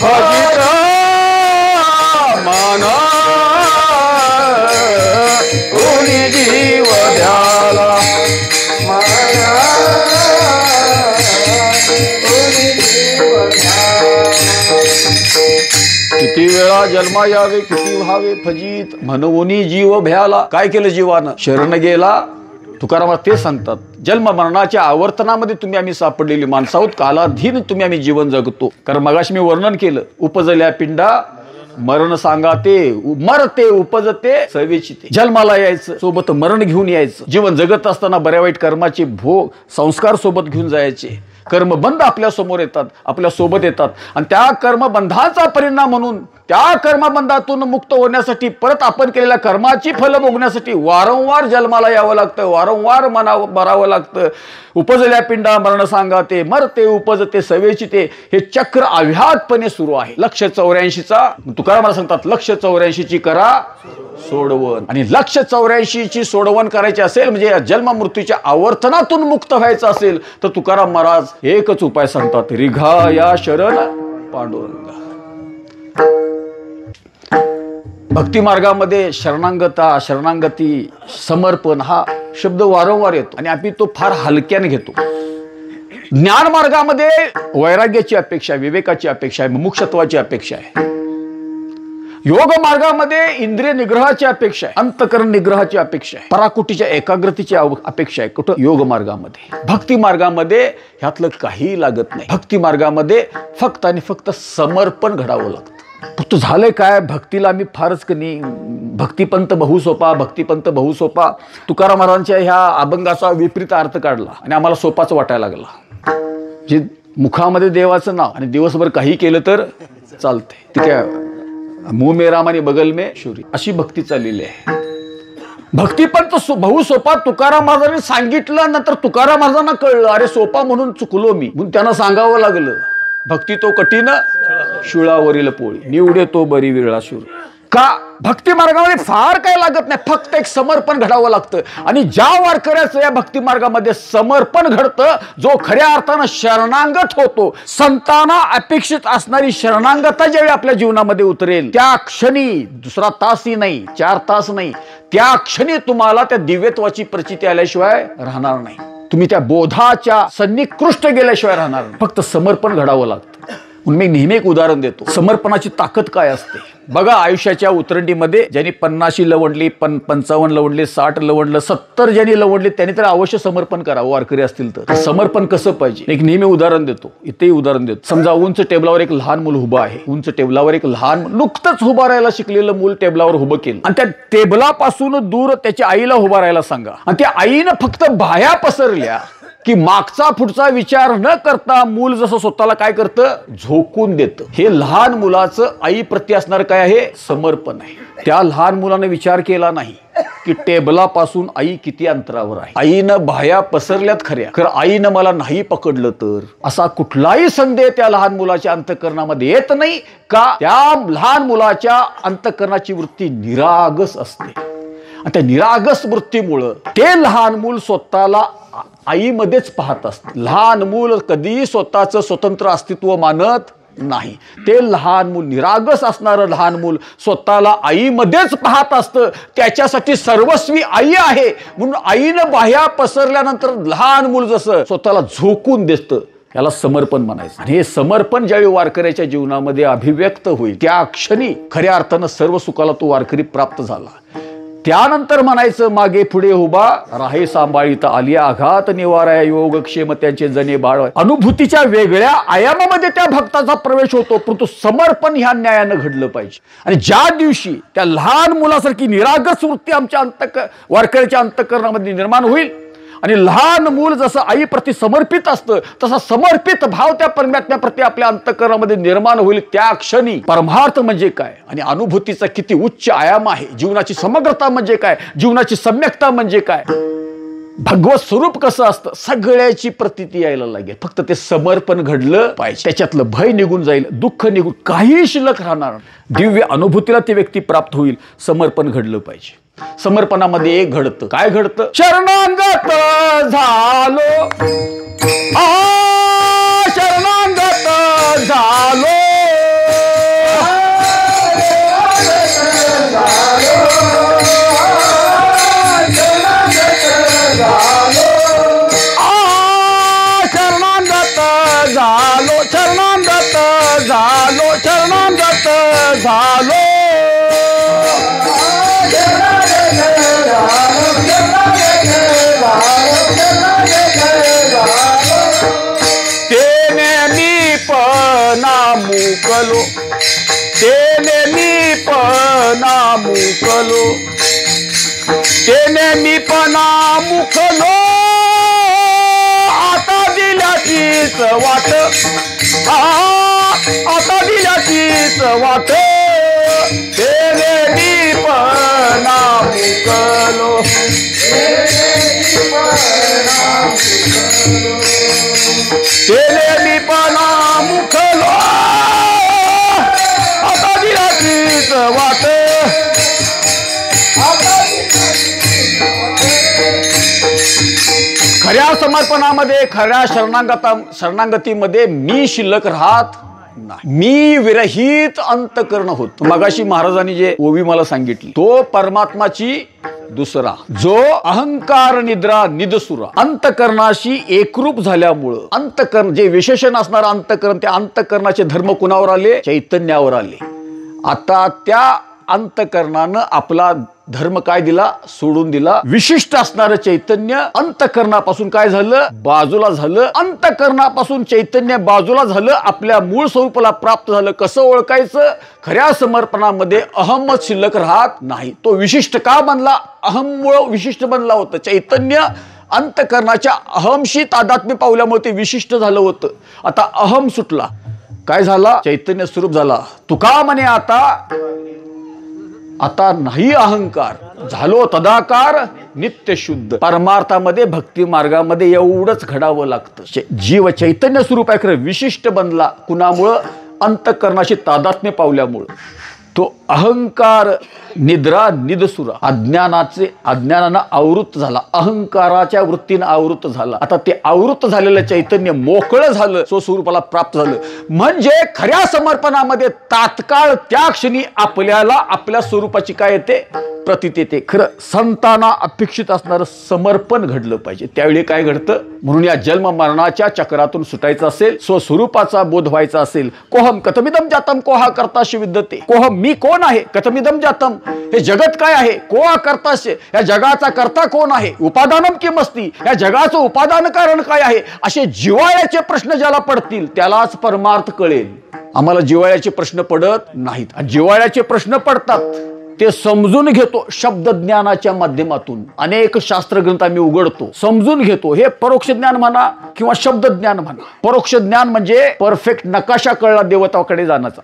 भजित माना उनी जीव भ्याला, माना उनी जीव भ्याला. किती वेळा जन्मा यावे, किती व्हावे फजित म्हणून जीव भ्याला. काय केलं जीवानं, शरण गेला. तुकाराम ते सांगतात जन्म मरणाच्या आवर्तनामध्ये तुम्ही आम्ही सापडलेली माणसं आहोत, कालाधीन तुम्ही आम्ही जीवन जगतो. कारण मगाशी मी वर्णन केलं, उपजल्या पिंडा मरण सांगा ते मरते उपजते सवेची ते. जन्माला यायचं, सोबत मरण घेऊन यायचं. जीवन जगत असताना बऱ्या वाईट कर्माचे भोग संस्कार सोबत घेऊन जायचे. कर्मबंध आपल्या समोर येतात, आपल्या सोबत येतात आणि त्या कर्मबंधाचा परिणाम म्हणून त्या कर्मबंधातून मुक्त होण्यासाठी परत आपण केलेल्या कर्माची फलं भोगण्यासाठी वारंवार जन्माला यावं लागतं, वारंवार मरावं लागतं. उपजल्या पिंडा मरण सांगा ते मरते उपजते सवेची ते. हे चक्र अव्याहतपणे सुरू आहे. 184चा तुकाराम मला सांगतात 184ची करा सोडवण. आणि 184ची सोडवण करायची असेल म्हणजे जन्म मृत्यूच्या आवर्तनातून मुक्त व्हायचं असेल तर तुकाराम महाराज एकच उपाय सांगतात, रिघा या शरण पांडुरंगा. भक्ती मार्गामध्ये शरणांगता, शरणांगती, समर्पण हा शब्द वारंवार येतो आणि आम्ही तो फार हलक्याने घेतो. ज्ञान मार्गामध्ये वैराग्याची अपेक्षा, विवेकाची अपेक्षा आहे, मुमुक्षत्वाची अपेक्षा आहे. योग मार्गामध्ये इंद्रिय निग्रहाची अपेक्षा आहे, अंतकरण निग्रहाची अपेक्षा आहे, पराकुटीच्या एकाग्रतेची अपेक्षा आहे. कुठं योग मार्गामध्ये. भक्ती मार्गामध्ये ह्यातलं काही लागत नाही. भक्ती मार्गामध्ये फक्त आणि फक्त समर्पण घडावं लागतं. फक्त झालंय काय, भक्तीला मी फारच कनी भक्तिपंत बहुसोपा, भक्तिपंत बहुसोपा. तुकाराम महाराजांच्या ह्या अभंगाचा विपरीत अर्थ काढला आणि आम्हाला सोपाच वाटायला लागला. जे मुखामध्ये देवाचं नाव आणि दिवसभर काही केलं तर चालतंय, ते काय मुंह में राम आणि बगल में शुरी अशी भक्ती चाललेली आहे. भक्तिपंत बहुसोपा तुकाराम महाराजांनी सांगितलं. नंतर तुकाराम महाराजांना कळलं अरे सोपा म्हणून चुकलो मी, म्हणून त्यांना सांगावं लागलं भक्ती तो कठीण शिळावरील पोळी निवडे तो बरी विरळा शूर. का भक्ती मार्गामध्ये फार काय लागत नाही, फक्त एक समर्पण घडावं लागतं. आणि ज्या वारकऱ्याचं या भक्ती मार्गामध्ये समर्पण घडतं, जो खऱ्या अर्थानं शरणांगत होतो, संतांना अपेक्षित असणारी शरणांगता ज्यावेळी आपल्या जीवनामध्ये उतरेल त्या क्षणी, दुसरा तासही नाही, 4 तास नाही, त्या क्षणी तुम्हाला त्या दिव्यत्वाची प्रचिती आल्याशिवाय राहणार नाही. तुम्ही त्या बोधाच्या सन्निकृष्ट गेल्याशिवाय राहणार नाही. फक्त समर्पण घडावं लागतं. म्हणून मी नेहमी एक उदाहरण देतो, समर्पणाची ताकद काय असते बघा. आयुष्याच्या उतरंडीमध्ये ज्यांनी 50 लवंडली, 55 लवंडले, 60 लवंडलं, 70 ज्यांनी लवंडले त्यांनी तर अवश्य समर्पण करावं वारकरी असतील तर. समर्पण कसं पाहिजे एक नेहमी उदाहरण देतो, इथेही उदाहरण देतो. समजा उंच टेबलावर एक लहान मूल उभं आहे. उंच टेबलावर एक लहान नुकतंच उभं राहायला शिकलेलं मूल टेबलावर उभं केलं आणि त्या टेबलापासून दूर त्याच्या आईला उभं राहायला सांगा आणि त्या आईनं फक्त बाह्या पसरल्या की मागचा पुढचा विचार न करता मूल जसं स्वतःला काय करतं, झोकून देतं. हे लहान मुलाचं आई प्रती असणार काय आहे, समर्पण आहे. त्या लहान मुलाने विचार केला नाही की टेबलापासून आई किती अंतरावर आहे. आईनं बाह्या पसरल्यात खऱ्या, खरं आईनं मला नाही पकडलं तर, असा कुठलाही संदेह त्या लहान मुलाच्या अंतःकरणामध्ये येत नाही. का त्या लहान मुलाच्या अंतःकरणाची वृत्ती निरागस असते आणि त्या निरागस वृत्तीमुळं ते लहान मूल स्वतःला आईमध्येच पाहत असते. लहान मूल कधीही स्वतःचं स्वतंत्र अस्तित्व मानत नाही. ते लहान मूल, निरागस असणारं लहान मूल स्वतःला आईमध्येच पाहत असतं. त्याच्यासाठी सर्वस्वी आई आहे म्हणून आईनं बाह्या पसरल्यानंतर लहान मूल जसं स्वतःला झोकून देतं, याला समर्पण म्हणायचं. आणि हे समर्पण ज्यावेळी वारकऱ्याच्या जीवनामध्ये अभिव्यक्त होईल त्या क्षणी खऱ्या अर्थानं सर्व सुखाला तो वारकरी प्राप्त झाला. त्यानंतर म्हणायचं मागे पुढे उभा राहे सांभाळीत आली आघात निवाराया योगक्षेम त्यांचे जने बाळ. अनुभूतीच्या वेगळ्या आयामामध्ये त्या भक्ताचा प्रवेश होतो, परंतु समर्पण ह्या न्यायानं घडलं पाहिजे. आणि ज्या दिवशी त्या लहान मुलासारखी निरागस वृत्ती आमच्या वारकऱ्याच्या अंतःकरणामध्ये निर्माण होईल आणि लहान मूल जसं आईप्रती समर्पित असतं तसा समर्पित भाव त्या परमात्म्याप्रती आपल्या अंतःकरणामध्ये निर्माण होईल, त्या क्षणी परमार्थ म्हणजे काय आणि अनुभूतीचा किती उच्च आयाम आहे, जीवनाची समग्रता म्हणजे काय, जीवनाची सम्यकता म्हणजे काय, भगवत स्वरूप कसं असतं, सगळ्याची प्रतीती यायला लागेल. फक्त ते समर्पण घडलं पाहिजे. त्याच्यातलं भय निघून जाईल, दुःख निघून काही शिल्लक राहणार, दिव्य अनुभूतीला ती व्यक्ती प्राप्त होईल. समर्पण घडलं पाहिजे. समर्पणामध्ये एक घडतं, काय घडतं, शरणांगत झालो, शरणांगत झालो, झालो, शरणांगत झालो, शरणांगत झालो, तेने मी पणा मुकलो, ते तेने मी पणा मुकलो, तेने मी पणा मुकलो, आता दिल्याचीच वाट, आता दिल्याचीच वाट, तेने मी पणा मुकलो, तेने मी पणा मुकलो, आता दिल्याचीच वाट. खऱ्या समर्पणामध्ये, खऱ्या शरणागतीमध्ये मी शिल्लक राहत नाही. मी विरहित अंतकरण होत. मगाशी महाराजांनी जे ओवी मला सांगितली, तो परमात्माची दुसरा, जो अहंकार निद्रा निदसुरा अंतकरणाशी एकरूप झाल्यामुळं, अंतकरण जे विशेषण असणार अंतकरण, त्या अंतकरणाचे धर्म कुणावर आले? चैतन्यावर आले. आता त्या अंतकरणानं आपला धर्म काय दिला? सोडून दिला. विशिष्ट असणारं चैतन्य अंतकरणापासून काय झालं? बाजूला झालं. अंतकरणापासून चैतन्य बाजूला झालं, आपल्या मूळ स्वरूपाला प्राप्त झालं. कसं ओळखायचं? खऱ्या समर्पणामध्ये अहमच शिल्लक राहत नाही. तो विशिष्ट का बनला? अहममुळे विशिष्ट बनला होता. चैतन्य अंतकरणाच्या अहमशी तादात्म्य पावल्यामुळे ते विशिष्ट झालं होतं. आता अहम सुटला, काय झाला? चैतन्य स्वरूप झाला. तुका म्हणे आता नाही अहंकार, झालो तदाकार नित्य शुद्ध. परमार्थामध्ये भक्ती मार्गामध्ये एवढंच घडावं लागतं. जीव चैतन्य स्वरूप आहे, खरं विशिष्ट बनला. कुणामुळं? अंतकरणाशी तादात्म्य पावल्यामुळं. तो अहंकार निद्रा निदसुरा, अज्ञानानं आवृत्त झाला, अहंकाराच्या वृत्तीनं आवृत्त झाला. आता ते आवृत्त झालेलं चैतन्य मोकळं झालं, स्वस्वरूपाला प्राप्त झालं. म्हणजे खऱ्या समर्पणामध्ये तात्काळ त्या क्षणी आपल्याला आपल्या स्वरूपाची काय येते? प्रतीत येते. खरं संतांना अपेक्षित असणारं समर्पण घडलं पाहिजे. त्यावेळी काय घडतं? म्हणून या जन्म मरणाच्या चक्रातून सुटायचं असेल, स्वस्वरूपाचा बोध व्हायचा असेल, कोहम कथमिदम जातम कोहा करताशी विद्यते. कोहम मी कोण आहे? कथमिदम जातम हे जगत काय आहे? कोहा करताशे या जगाचा करता कोण आहे? उपादानम किमस्ती या जगाचं उपादान कारण काय आहे? असे जिव्हाळ्याचे प्रश्न ज्याला पडतील त्यालाच परमार्थ कळेल. आम्हाला जिव्हाळ्याचे प्रश्न पडत नाहीत. जिव्हाळ्याचे प्रश्न पडतात ते समजून घेतो शब्द ज्ञानाच्या माध्यमातून. अनेक शास्त्रग्रंथ आम्ही उघडतो, समजून घेतो. हे परोक्ष ज्ञान म्हणा किंवा शब्द ज्ञान म्हणा. परोक्ष ज्ञान म्हणजे परफेक्ट नकाशा कळला देवताकडे जाण्याचा,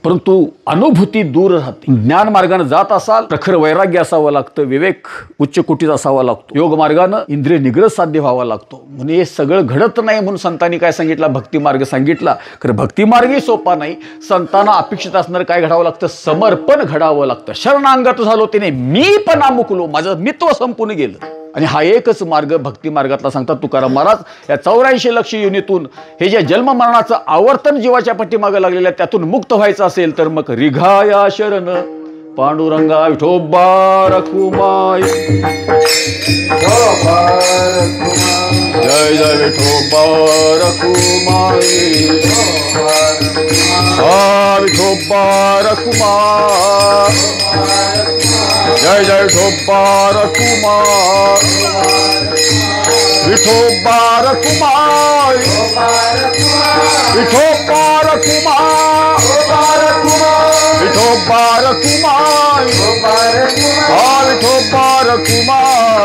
परंतु अनुभूती दूर राहते. ज्ञान मार्गाने जात असाल प्रखर वैराग्य असावं लागतं, विवेक उच्च कोटीचा असावा लागतो, योग मार्गानं इंद्रिय निग्रह साध्य व्हावा लागतो. म्हणजे हे सगळं घडत नाही म्हणून संतांनी काय सांगितलं? भक्ती मार्ग सांगितला. खरं भक्ती मार्गही सोपा नाही. संतांना अपेक्षित असणारं काय घडावं लागतं? समर्पण घडावं लागतं. शरणांगत झालो त्याने मी पण मुकलो, माझं मित्व संपून गेलं. आणि हा एकच मार्ग भक्ती मार्गातला सांगतात तुकाराम महाराज. या 84 लक्ष युनितून हे जे जन्म मरणाचं आवर्तन जीवाच्या पाठीमागे लागलेलं आहे त्यातून मुक्त व्हायचं असेल तर मग रिघाया शरण पांडुरंगा विठोबा रखुमाई. जय जय विठोबा रखुमाई, विठोबा रखुमाई. जय जय विठोबा रखुमाई, विठोबा रखुमाई, विठोबा रखुमाई, विठोबा रखुमाई, विठोबा रखुमाई,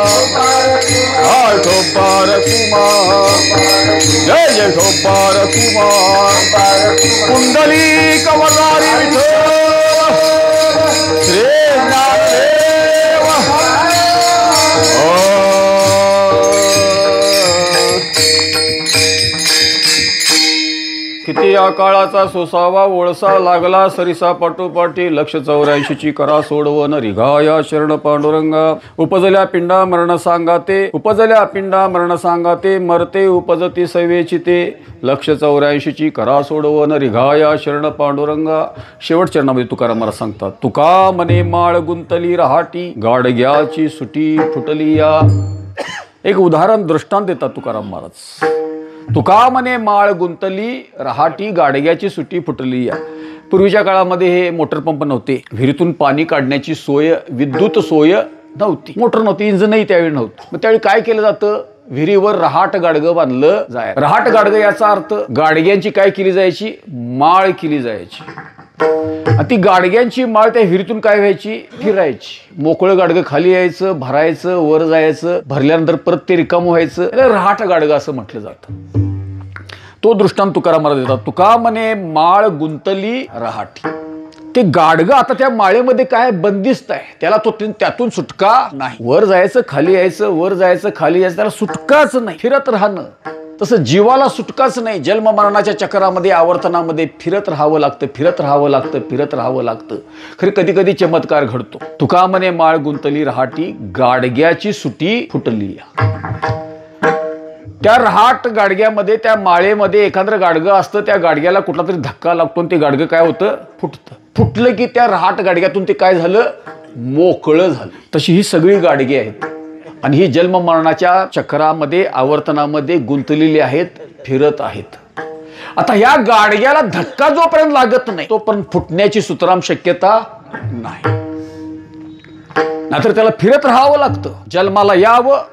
विठोबा रखुमाई. जय जय विठोबा रखुमाई. कुंडली कवलारी विठोबा श्री ज्ञानदेव. किती या काळाचा सोसावा ओळसा लागला सरिसा पाठोपाठी. लक्ष 84 करा सोडवन रिघाया शरण पांडुरंगा. उपजल्या पिंडा मरण सांगाते, उपजल्या पिंडा मरण सांगाते, मरते उपजती सैवेची ते. लक्ष 84 करा सोडवन रिघाया शरण पांडुरंगा. शेवट चरणामध्ये तुकाराम महाराज सांगतात, तुका मने माळ गुंतली रहाटी, गाडग्याची सुटी फुटली या. एक उदाहरण दृष्टांत देतात तुकाराम महाराज. तुका म्हणे माळ गुंतली रहाटी, गाडग्याची सुटी फुटली या. पूर्वीच्या काळामध्ये हे मोटर पंप नव्हते, विहिरीतून पाणी काढण्याची सोय, विद्युत सोय नव्हती, मोटर नव्हती, इंजिनही त्यावेळी नव्हतं. मग त्यावेळी काय केलं जातं? विहिरीवर रहाट गाडगं बांधलं जाय. रहाट गाडगं याचा अर्थ गाडग्यांची काय केली जायची? माळ केली जायची. आणि ती गाडग्यांची माळ त्या विहिरीतून काय व्हायची, फिरायची. मोकळं गाडगं खाली यायचं, भरायचं, वर जायचं, भरल्यानंतर परत ते रिकामं व्हायचं. रहाट गाडगं असं म्हटलं जातं. तो दृष्टांत तुकाराम महाराज देतात. तुका म्हणे माळ गुंतली रहाटी. ते गाडगं आता त्या माळेमध्ये काय बंदिस्त आहे, त्याला तो त्यातून सुटका नाही. वर जायचं, खाली यायचं, वर जायचं, खाली यायचं, त्याला सुटकाच नाही, फिरत राहणं. तसं जीवाला सुटकाच नाही. जन्म मरणाच्या चक्रामध्ये, आवर्तनामध्ये फिरत राहावं लागतं, फिरत राहावं लागतं, फिरत राहावं लागतं. खरं कधी कधी चमत्कार घडतो. तुका म्हणे माळ गुंतली रहाटी, गाडग्याची सुटी फुटली. त्या रहाट गाडग्यामध्ये, त्या माळेमध्ये एखादं गाडगं असतं, त्या गाडग्याला कुठला तरी धक्का लागतो आणि ते गाडगं काय होतं, फुटतं. फुटलं की त्या रहाट गाडग्यातून ते काय झालं, मोकळं झालं. तशी ही सगळी गाडगी आहेत आणि ही जन्म मरणाच्या चक्रामध्ये, आवर्तनामध्ये गुंतलेली आहेत, फिरत आहेत. आता ह्या गाडग्याला धक्का जोपर्यंत लागत नाही तोपर्यंत फुटण्याची सुतराम शक्यता नाही. नाहीतर त्याला फिरत राहावं लागतं. जन्माला यावं,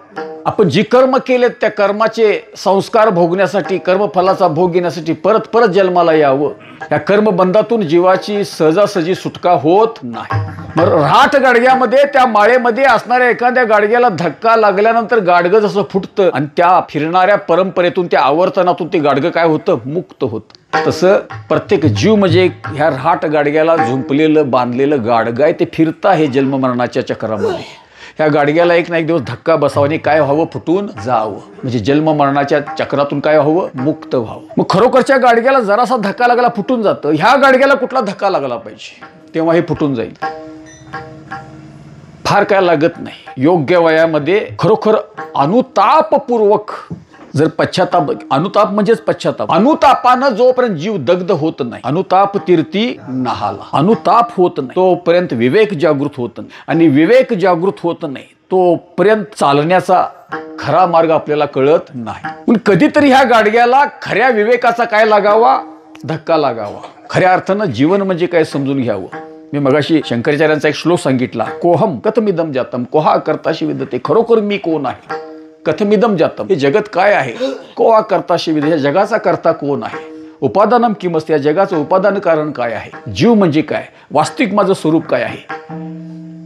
आपण जी कर्म केलेत त्या कर्माचे संस्कार भोगण्यासाठी, कर्मफलाचा भोग घेण्यासाठी परत परत जन्माला यावं. या कर्मबंधातून जीवाची सहजासहजी सुटका होत नाही. रहाट गाडग्यामध्ये, त्या माळेमध्ये असणाऱ्या एखाद्या गाडग्याला धक्का लागल्यानंतर गाडगं जसं फुटतं आणि त्या फिरणाऱ्या परंपरेतून, त्या आवर्तनातून ते गाडगं काय होतं, मुक्त होतं. तसं प्रत्येक जीव म्हणजे ह्या रहाट गाडग्याला झुंपलेलं, बांधलेलं गाडगं आहे. ते फिरतं आहे जन्म मरणाच्या चक्रामध्ये. ह्या गाडग्याला एक ना एक दिवस धक्का बसावा आणि काय व्हावं, फुटून जावं. म्हणजे जन्म मरणाच्या चक्रातून काय व्हावं, मुक्त व्हावं. मग खरोखरच्या गाडग्याला जरासा धक्का लागला फुटून जातं. ह्या गाडग्याला कुठला धक्का लागला पाहिजे तेव्हा हे फुटून जाईल. फार काय लागत नाही. योग्य वयामध्ये खरोखर अनुतापपूर्वक जर पश्चाताप, अनुताप म्हणजेच पश्चाताप, अनुतापानं जोपर्यंत जीव दग्ध होत नाही, अनुताप तीर्थी नहाला, अनुताप होत नाही तोपर्यंत विवेक जागृत होत नाही. आणि विवेक जागृत होत नाही तोपर्यंत चालण्याचा खरा मार्ग आपल्याला कळत नाही. पण कधीतरी ह्या गाडग्याला खऱ्या विवेकाचा काय लागावा, धक्का लागावा. खऱ्या अर्थानं जीवन म्हणजे काय समजून घ्यावं. मी मगाशी शंकराचार्यांचा एक श्लोक सांगितला, कोहम कथमिदम जातम, कोहा करताशी विदते. खरोखर मी कोण आहे, कथमिदम जातम, हे जगत काय आहे, कोहा करताशी विदते, या जगाचा करता कोण आहे, उपादानम किमस्ते, या जगाचं उपादान कारण काय आहे, जीव म्हणजे काय, वास्तविक माझं स्वरूप काय आहे.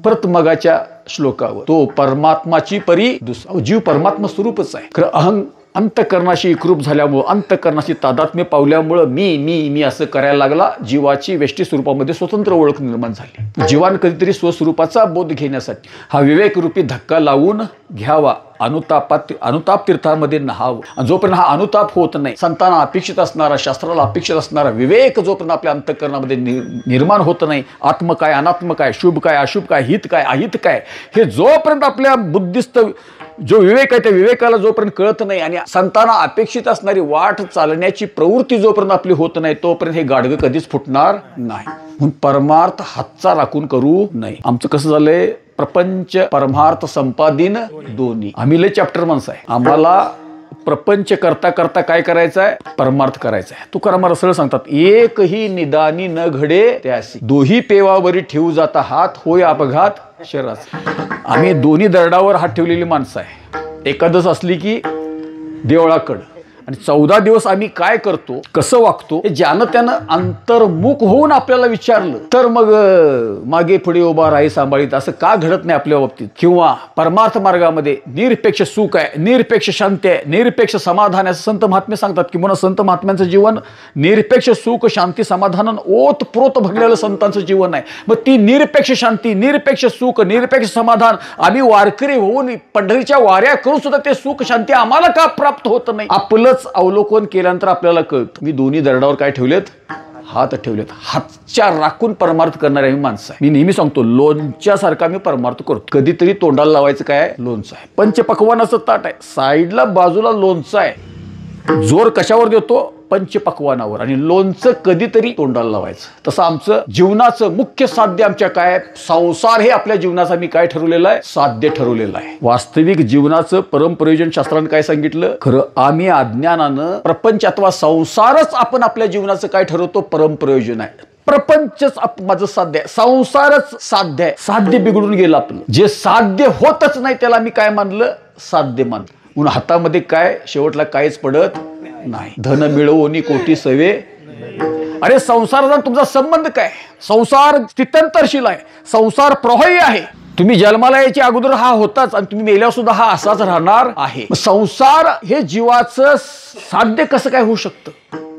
परत मगाच्या श्लोकावर तो परमात्माची परी दुसरा, जीव परमात्मा स्वरूपच आहे. खरं अहंग अंतकरणाशी एकरूप झाल्यामुळं, अंतकरणाशी तादात्म्य पावल्यामुळं मी मी मी असं करायला लागला. जीवाची वेष्टी स्वरूपामध्ये स्वतंत्र ओळख निर्माण झाली. जीवान कधीतरी स्वस्वरूपाचा बोध घेण्यासाठी हा विवेकरूपी धक्का लावून घ्यावा. अनुताप तीर्थामध्ये नहावं. आणि जोपर्यंत हा अनुताप होत नाही, संतांना अपेक्षित असणारा, शास्त्राला अपेक्षित असणारा विवेक जोपर्यंत आपल्या अंतकरणामध्ये निर्माण होत नाही, आत्म काय, अनात्म काय, शुभ काय, अशुभ काय, हित काय, अहित काय, हे जोपर्यंत आपल्या बुद्धिस्त जो विवेक आहे त्या विवेकाला जोपर्यंत कळत नाही आणि संतांना अपेक्षित असणारी वाट चालण्याची प्रवृत्ती जोपर्यंत आपली होत नाही, तोपर्यंत हे गाडगं कधीच फुटणार नाही. म्हणून परमार्थ हातचा राखून करू नये. आमचं कसं झालंय, प्रपंच परमार्थ संपादिन दोन्ही. आम्ही लय चॅप्टर माणसं आहे. आम्हाला प्रपंच करता करता काय करायचं आहे, परमार्थ करायचा आहे. तुकाराम महाराज सरळ सांगतात, एकही निदानी न घडे त्यासी, दोही पेवावरी ठेवू जाता हात, होय अपघात शरीराचा. आम्ही दोन्ही दरडावर हात ठेवलेली माणसं आहे. एकादश असली की देवळाकड, आणि 14 दिवस आम्ही काय करतो, कसं वागतो, हे ज्यानं त्यानं अंतर्मुख होऊन आपल्याला विचारलं तर मग मागे पुढे उभा राही सांभाळीत असं का घडत नाही आपल्या बाबतीत. किंवा परमार्थ मार्गामध्ये निरपेक्ष सुख आहे, निरपेक्ष शांती आहे, निरपेक्ष समाधान आहे असं संत महात्मे सांगतात. की म्हणून संत महात्म्यांचं जीवन निरपेक्ष सुख, शांती, समाधान ओतप्रोत भरलेलं संतांचं जीवन आहे. मग ती निरपेक्ष शांती, निरपेक्ष सुख, निरपेक्ष समाधान आम्ही वारकरी होऊन पंढरीच्या वाऱ्या करून सुद्धा ते सुख शांती आम्हाला का प्राप्त होत नाही, आपलं अवलोकन केल्यानंतर आपल्याला कळतं. मी दोन्ही दरडावर काय ठेवलेत, हात ठेवलेत. हातच्या राखून परमार्थ करणारे आम्ही माणसं आहे. मी नेहमी सांगतो, लोणच्या सारखा मी परमार्थ करतो. कधीतरी तोंडाला लावायचं काय, लोणचं आहे. पंचपक्वानाचं ताट आहे, साईडला बाजूला लोणचं आहे. जोर कशावर देतो, पंचपक्वानावर. आणि लोणचं कधीतरी तोंडाला लावायचं. तसं आमचं जीवनाचं मुख्य साध्य आमच्या काय, संसार हे आपल्या जीवनाचा मी काय ठरवलेलं आहे, साध्य ठरवलेलं आहे. वास्तविक जीवनाचं परमप्रयोजन शास्त्राने काय सांगितलं, खरं आम्ही अज्ञानानं प्रपंच अथवा संसारच आपण आपल्या जीवनाचं काय ठरवतो, परमप्रयोजन आहे. प्रपंचच माझं साध्य आहे, संसारच साध्य आहे. साध्य बिघडून गेलं आपलं. जे साध्य होतच नाही त्याला मी काय मानलं, साध्य मानलं. म्हणून हातामध्ये काय शेवटला काहीच पडत नाही. धन मिळवोनी कोटी सवे, अरे संसाराचा तुमचा संबंध काय? संसार स्थित्यंतरशील आहे, संसार प्रवाही आहे. तुम्ही जन्माला यायच्या अगोदर हा होताच आणि तुम्ही मेल्यावर सुद्धा हा असाच राहणार आहे. संसार हे जीवाचं साध्य कसं काय होऊ शकतं?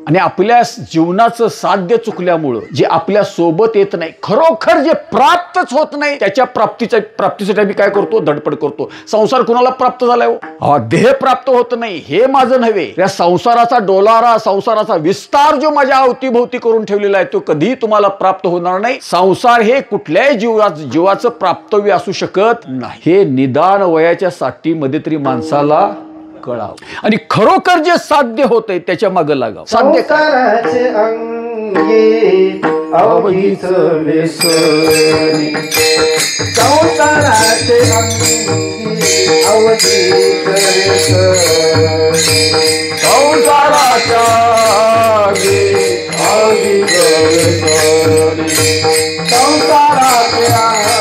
आणि आपल्या जीवनाचं साध्य चुकल्यामुळं जे आपल्या सोबत येत नाही, खरोखर जे प्राप्तच होत नाही, त्याच्या प्राप्तीसाठी मी काय करतो? धडपड करतो. संसार कुणाला प्राप्त झालाय? देह प्राप्त होत नाही हे माझं नव्हे, या संसाराचा डोलारा, संसाराचा विस्तार जो माझ्या अवतीभोवती करून ठेवलेला आहे तो कधीही तुम्हाला प्राप्त होणार नाही. संसार हे कुठल्याही जीवाचं प्राप्तव्य असू शकत नाही. हे निदान वयाच्या 60 मध्ये तरी माणसाला कळावं आणि खरोखर जे साध्य होतंय त्याच्या मागे लागावं. साध्य संसाराचे अंगी अवघीच व्यसनी, संसाराचे अंगी अवघीच व्यसनी, संसाराच्या अवघीच व्यसनी, संसाराचे अंगी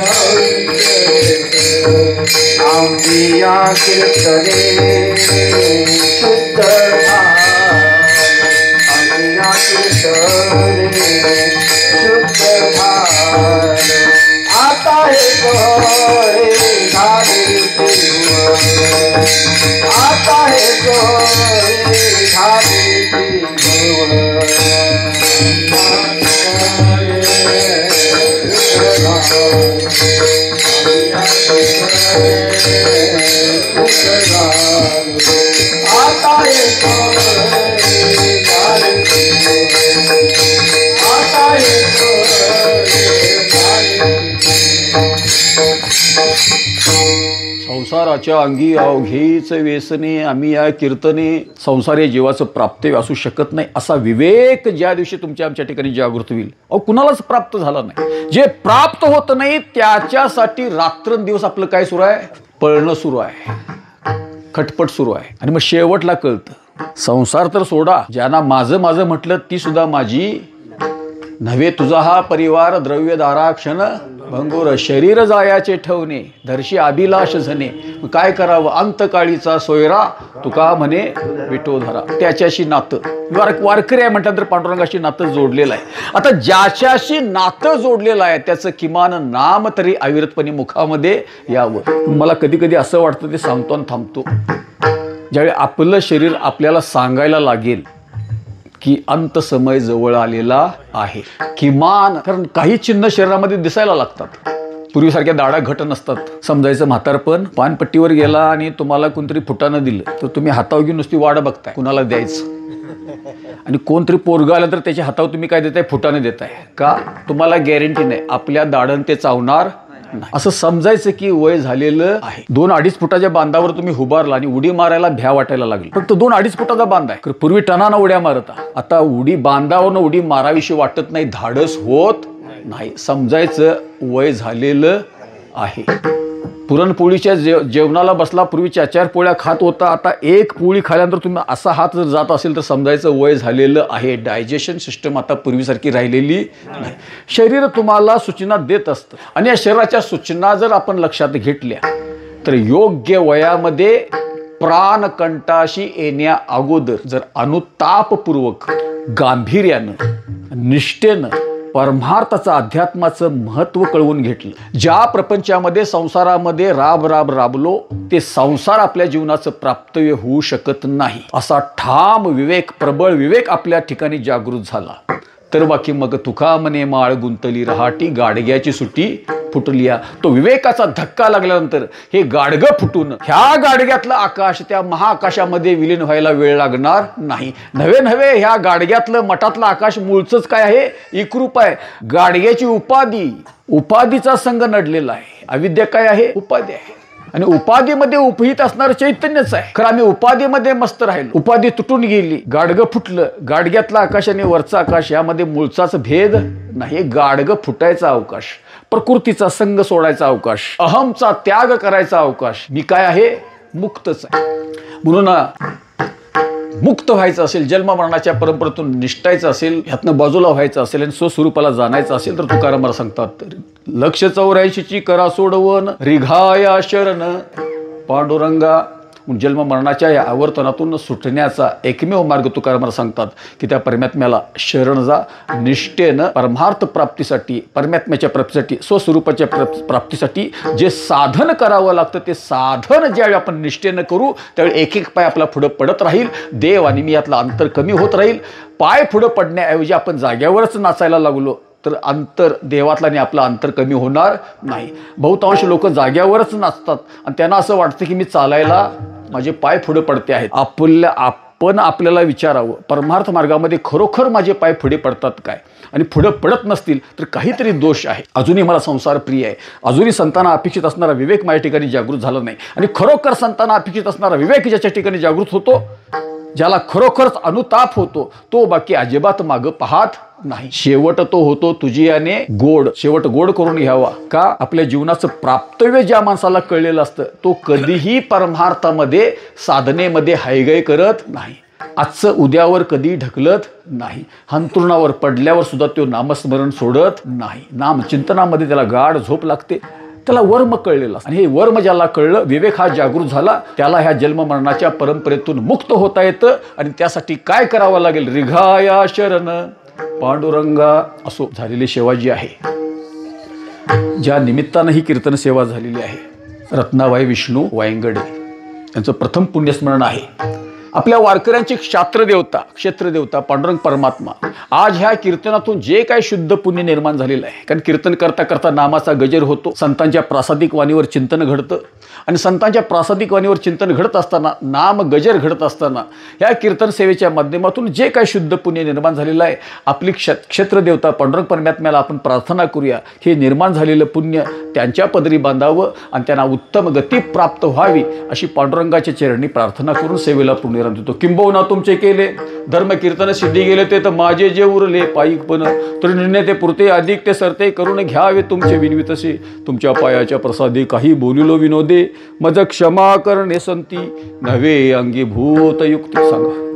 अवघीच आंबिया कीर्तने शुद्ध आंबिया कीर्तने शुद्ध आता हे गोरे झाले आता हे गोरे झाले संसाराच्या अंगी अवघीच व्यसने आम्ही या कीर्तने. संसार हे जीवाचं प्राप्त असू शकत नाही असा विवेक ज्या दिवशी तुमच्या आमच्या ठिकाणी जागृत होईल, कुणालाच प्राप्त झाला नाही. जे प्राप्त होत नाही त्याच्यासाठी रात्रंदिवस आपलं काय सुरू आहे? पळणं सुरू आहे, खटपट सुरू आहे. आणि मग शेवटला कळतं संसार तर सोडा, ज्यांना माझं माझं म्हटलं ती सुद्धा माझी नव्हे. तुझा हा परिवार द्रव्य दाराक्षण भंगुर, शरीर जायाचे ठेवणे धरशी अभिलाष झने. काय करावं? अंतकाळीचा सोयरा तुका म्हणे विठोधरा. त्याच्याशी नातं वारकरी आहे म्हणतात तर पांडुरंगाशी नातं जोडलेलं आहे. आता ज्याच्याशी नातं जोडलेलं आहे त्याचं किमान नाम तरी अविरतपणे मुखामध्ये यावं. मला कधी कधी असं वाटतं, ते सांगतो आणि थांबतो, ज्यावेळी आपलं शरीर आपल्याला सांगायला लागेल की अंत समय जवळ आलेला आहे, किमान. कारण काही चिन्ह शरीरामध्ये दिसायला लागतात. पूर्वीसारख्या दाढा घट नसतात. समजायचं म्हातारपण पानपट्टीवर गेला आणि तुम्हाला कोणतरी फुटानं दिलं तर तुम्ही हातावर घेऊन नुसती वाट बघताय कुणाला द्यायचं. आणि कोणतरी पोरगा आलं तर त्याच्या हातावर तुम्ही काय देताय? फुटानं देताय. का? तुम्हाला गॅरंटी नाही आपल्या दाढण ते चावणार नाही. असं समजायचं की वय झालेलं आहे. 2-2.5 फुटाच्या बांधावर तुम्ही उभारला आणि उडी मारायला भ्या वाटायला लागली. फक्त 2-2.5 फुटाचा बांध आहे. पूर्वी टनानं उड्या मारता, आता उडी बांधावरनं उडी माराविषयी वाटत नाही, धाडस होत नाही. समजायचं वय झालेलं आहे. पुरणपोळीच्या जेवणाला बसला, पूर्वी 4 पोळ्या खात होता, आता 1 पोळी खाल्यानंतर तुम्ही असा हात जर जात असेल तर समजायचं वय झालेलं आहे. डायजेशन सिस्टम आता पूर्वीसारखी राहिलेली नाही. शरीर तुम्हाला सूचना देत असतं आणि या शरीराच्या सूचना जर आपण लक्षात घेतल्या तर योग्य वयामध्ये प्राणकंठाशी येण्या अगोदर जर अनुतापपूर्वक गांभीर्यानं निष्ठेनं परमार्थाचं अध्यात्माचं महत्त्व कळवून घेतलं, ज्या प्रपंचामध्ये संसारामध्ये राबलो ते संसार आपल्या जीवनाचं प्राप्तव्य होऊ शकत नाही असा ठाम विवेक, प्रबळ विवेक आपल्या ठिकाणी जागृत झाला तर बाकी मग तुका म्हणे माळ गुंतली रहाटी गाडग्याची सुटी फुटलिया. तो विवेकाचा धक्का लागल्यानंतर हे गाडगं फुटून ह्या गाडग्यातलं आकाश त्या महाआकाशामध्ये विलीन व्हायला वेळ लागणार नाही. नव्हे ह्या गाडग्यातलं मठातलं आकाश मूळचंच काय आहे? एकरूप आहे. गाडग्याची उपाधीचा संघ नडलेला आहे. अविद्या काय आहे? उपाधी आहे. आणि उपाधीमध्ये उपहित असणारं चैतन्यच आहे. खरं आम्ही उपाधीमध्ये मस्त राहिलो, उपाधी तुटून गेली, गाडगं फुटलं. गाडग्यातला आकाश आणि वरचा आकाश यामध्ये मूळचाच भेद नाही. गाडगं फुटायचा अवकाश, प्रकृतीचा संग सोडायचा अवकाश, अहमचा त्याग करायचा अवकाश. मी काय आहे? मुक्तच आहे. म्हणून मुक्त व्हायचं असेल, जन्म मरणाच्या परंपरेतून निष्ठायचं असेल, ह्यातनं बाजूला व्हायचं असेल आणि स्वस्वरूपाला जाणायचं असेल तर तुकाराम मला सांगतात, लक्ष 84ची करा सोडवण रिघाया शरण पांडुरंगा. जन्म मरणाच्या या आवर्तनातून सुटण्याचा एकमेव मार्ग तुकाराम सांगतात की त्या परमात्म्याला शरण जा. निष्ठेनं परमार्थ प्राप्तीसाठी, परमात्म्याच्या प्राप्तीसाठी, स्वस्वरूपाच्या प्राप्तीसाठी जे साधन करावं लागतं ते साधन ज्यावेळी आपण निष्ठेनं करू त्यावेळी एक एक पाय आपला पुढं पडत राहील. देव आणि मी यातला अंतर कमी होत राहील. पाय पुढं पडण्याऐवजी आपण जाग्यावरच नाचायला लागलो तर अंतर देवातला आणि आपलं अंतर कमी होणार नाही. बहुतांश लोक जाग्यावरच नाचतात आणि त्यांना असं वाटतं की मी चालायला माझे पाय पुढे पडते आहेत. आपण आपल्याला विचारावं, परमार्थ मार्गामध्ये खरोखर माझे पाय पुढे पडतात काय? आणि पुढे पडत नसतील तर काहीतरी दोष आहे. अजूनही मला संसार प्रिय आहे, अजूनही संतांना अपेक्षित असणारा विवेक माझ्या ठिकाणी जागृत झाला नाही. आणि खरोखर संतांना अपेक्षित असणारा विवेक ज्याच्या ठिकाणी जागृत होतो, ज्याला खरोखरच अनुताप होतो, तो बाकी अजिबात मागं पाहत नाही. शेवट तो होतो तुझी याने गोड. शेवट गोड करून घ्यावा. का? आपल्या जीवनाचं प्राप्तव्य ज्या माणसाला कळलेलं असतं तो कधीही परमार्थामध्ये, साधनेमध्ये हायगाय करत नाही. आजचं उद्यावर कधी ढकलत नाही. अंथरुणावर पडल्यावर सुद्धा तो नामस्मरण सोडत नाही. नामचिंतनामध्ये त्याला गाढ झोप लागते. त्याला वर्म कळलेलं असतं. आणि हे वर्म ज्याला कळलं, विवेक हा जागृत झाला, त्याला ह्या जन्ममरणाच्या परंपरेतून मुक्त होता येतं. आणि त्यासाठी काय करावं लागेल? रिघाया शरण पांडुरंगा असो झालेली सेवा जी आहे, ज्या निमित्तानं ही कीर्तन सेवा झालेली आहे, रत्नाबाई विष्णू वायंगडे यांचं प्रथम पुण्यस्मरण आहे. आपल्या वारकऱ्यांची क्षेत्रदेवता पांडुरंग परमात्मा आज ह्या कीर्तनातून जे काही शुद्ध पुण्य निर्माण झालेलं आहे, कारण कीर्तन करता करता नामाचा गजर होतो, संतांच्या प्रासादिक वाणीवर चिंतन घडतं. आणि संतांच्या प्रासादिक वाणीवर चिंतन घडत असताना, नाम गजर घडत असताना ह्या कीर्तन सेवेच्या माध्यमातून जे काही शुद्ध पुण्य निर्माण झालेलं आहे, आपली क्षेत्रदेवता पांडुरंग परमात्म्याला आपण प्रार्थना करूया हे निर्माण झालेलं पुण्य त्यांच्या पदरी बांधावं आणि त्यांना उत्तम गती प्राप्त व्हावी अशी पांडुरंगाच्या चरणी प्रार्थना करून सेवेला पुण्य देतो. किंबहुना तुमचे केले धर्म कीर्तन सिद्धी गेले ते तर माझे जे उरले पायिकपण तरी निर्णय ते पुरते अधिक ते सरते करून घ्यावे तुमचे विनवितसे. तुमच्या पायाच्या प्रसादी काही बोलिलो विनोदे मज क्षमा करणे संती नव्हे अंगी भूत युक्ती. सांगा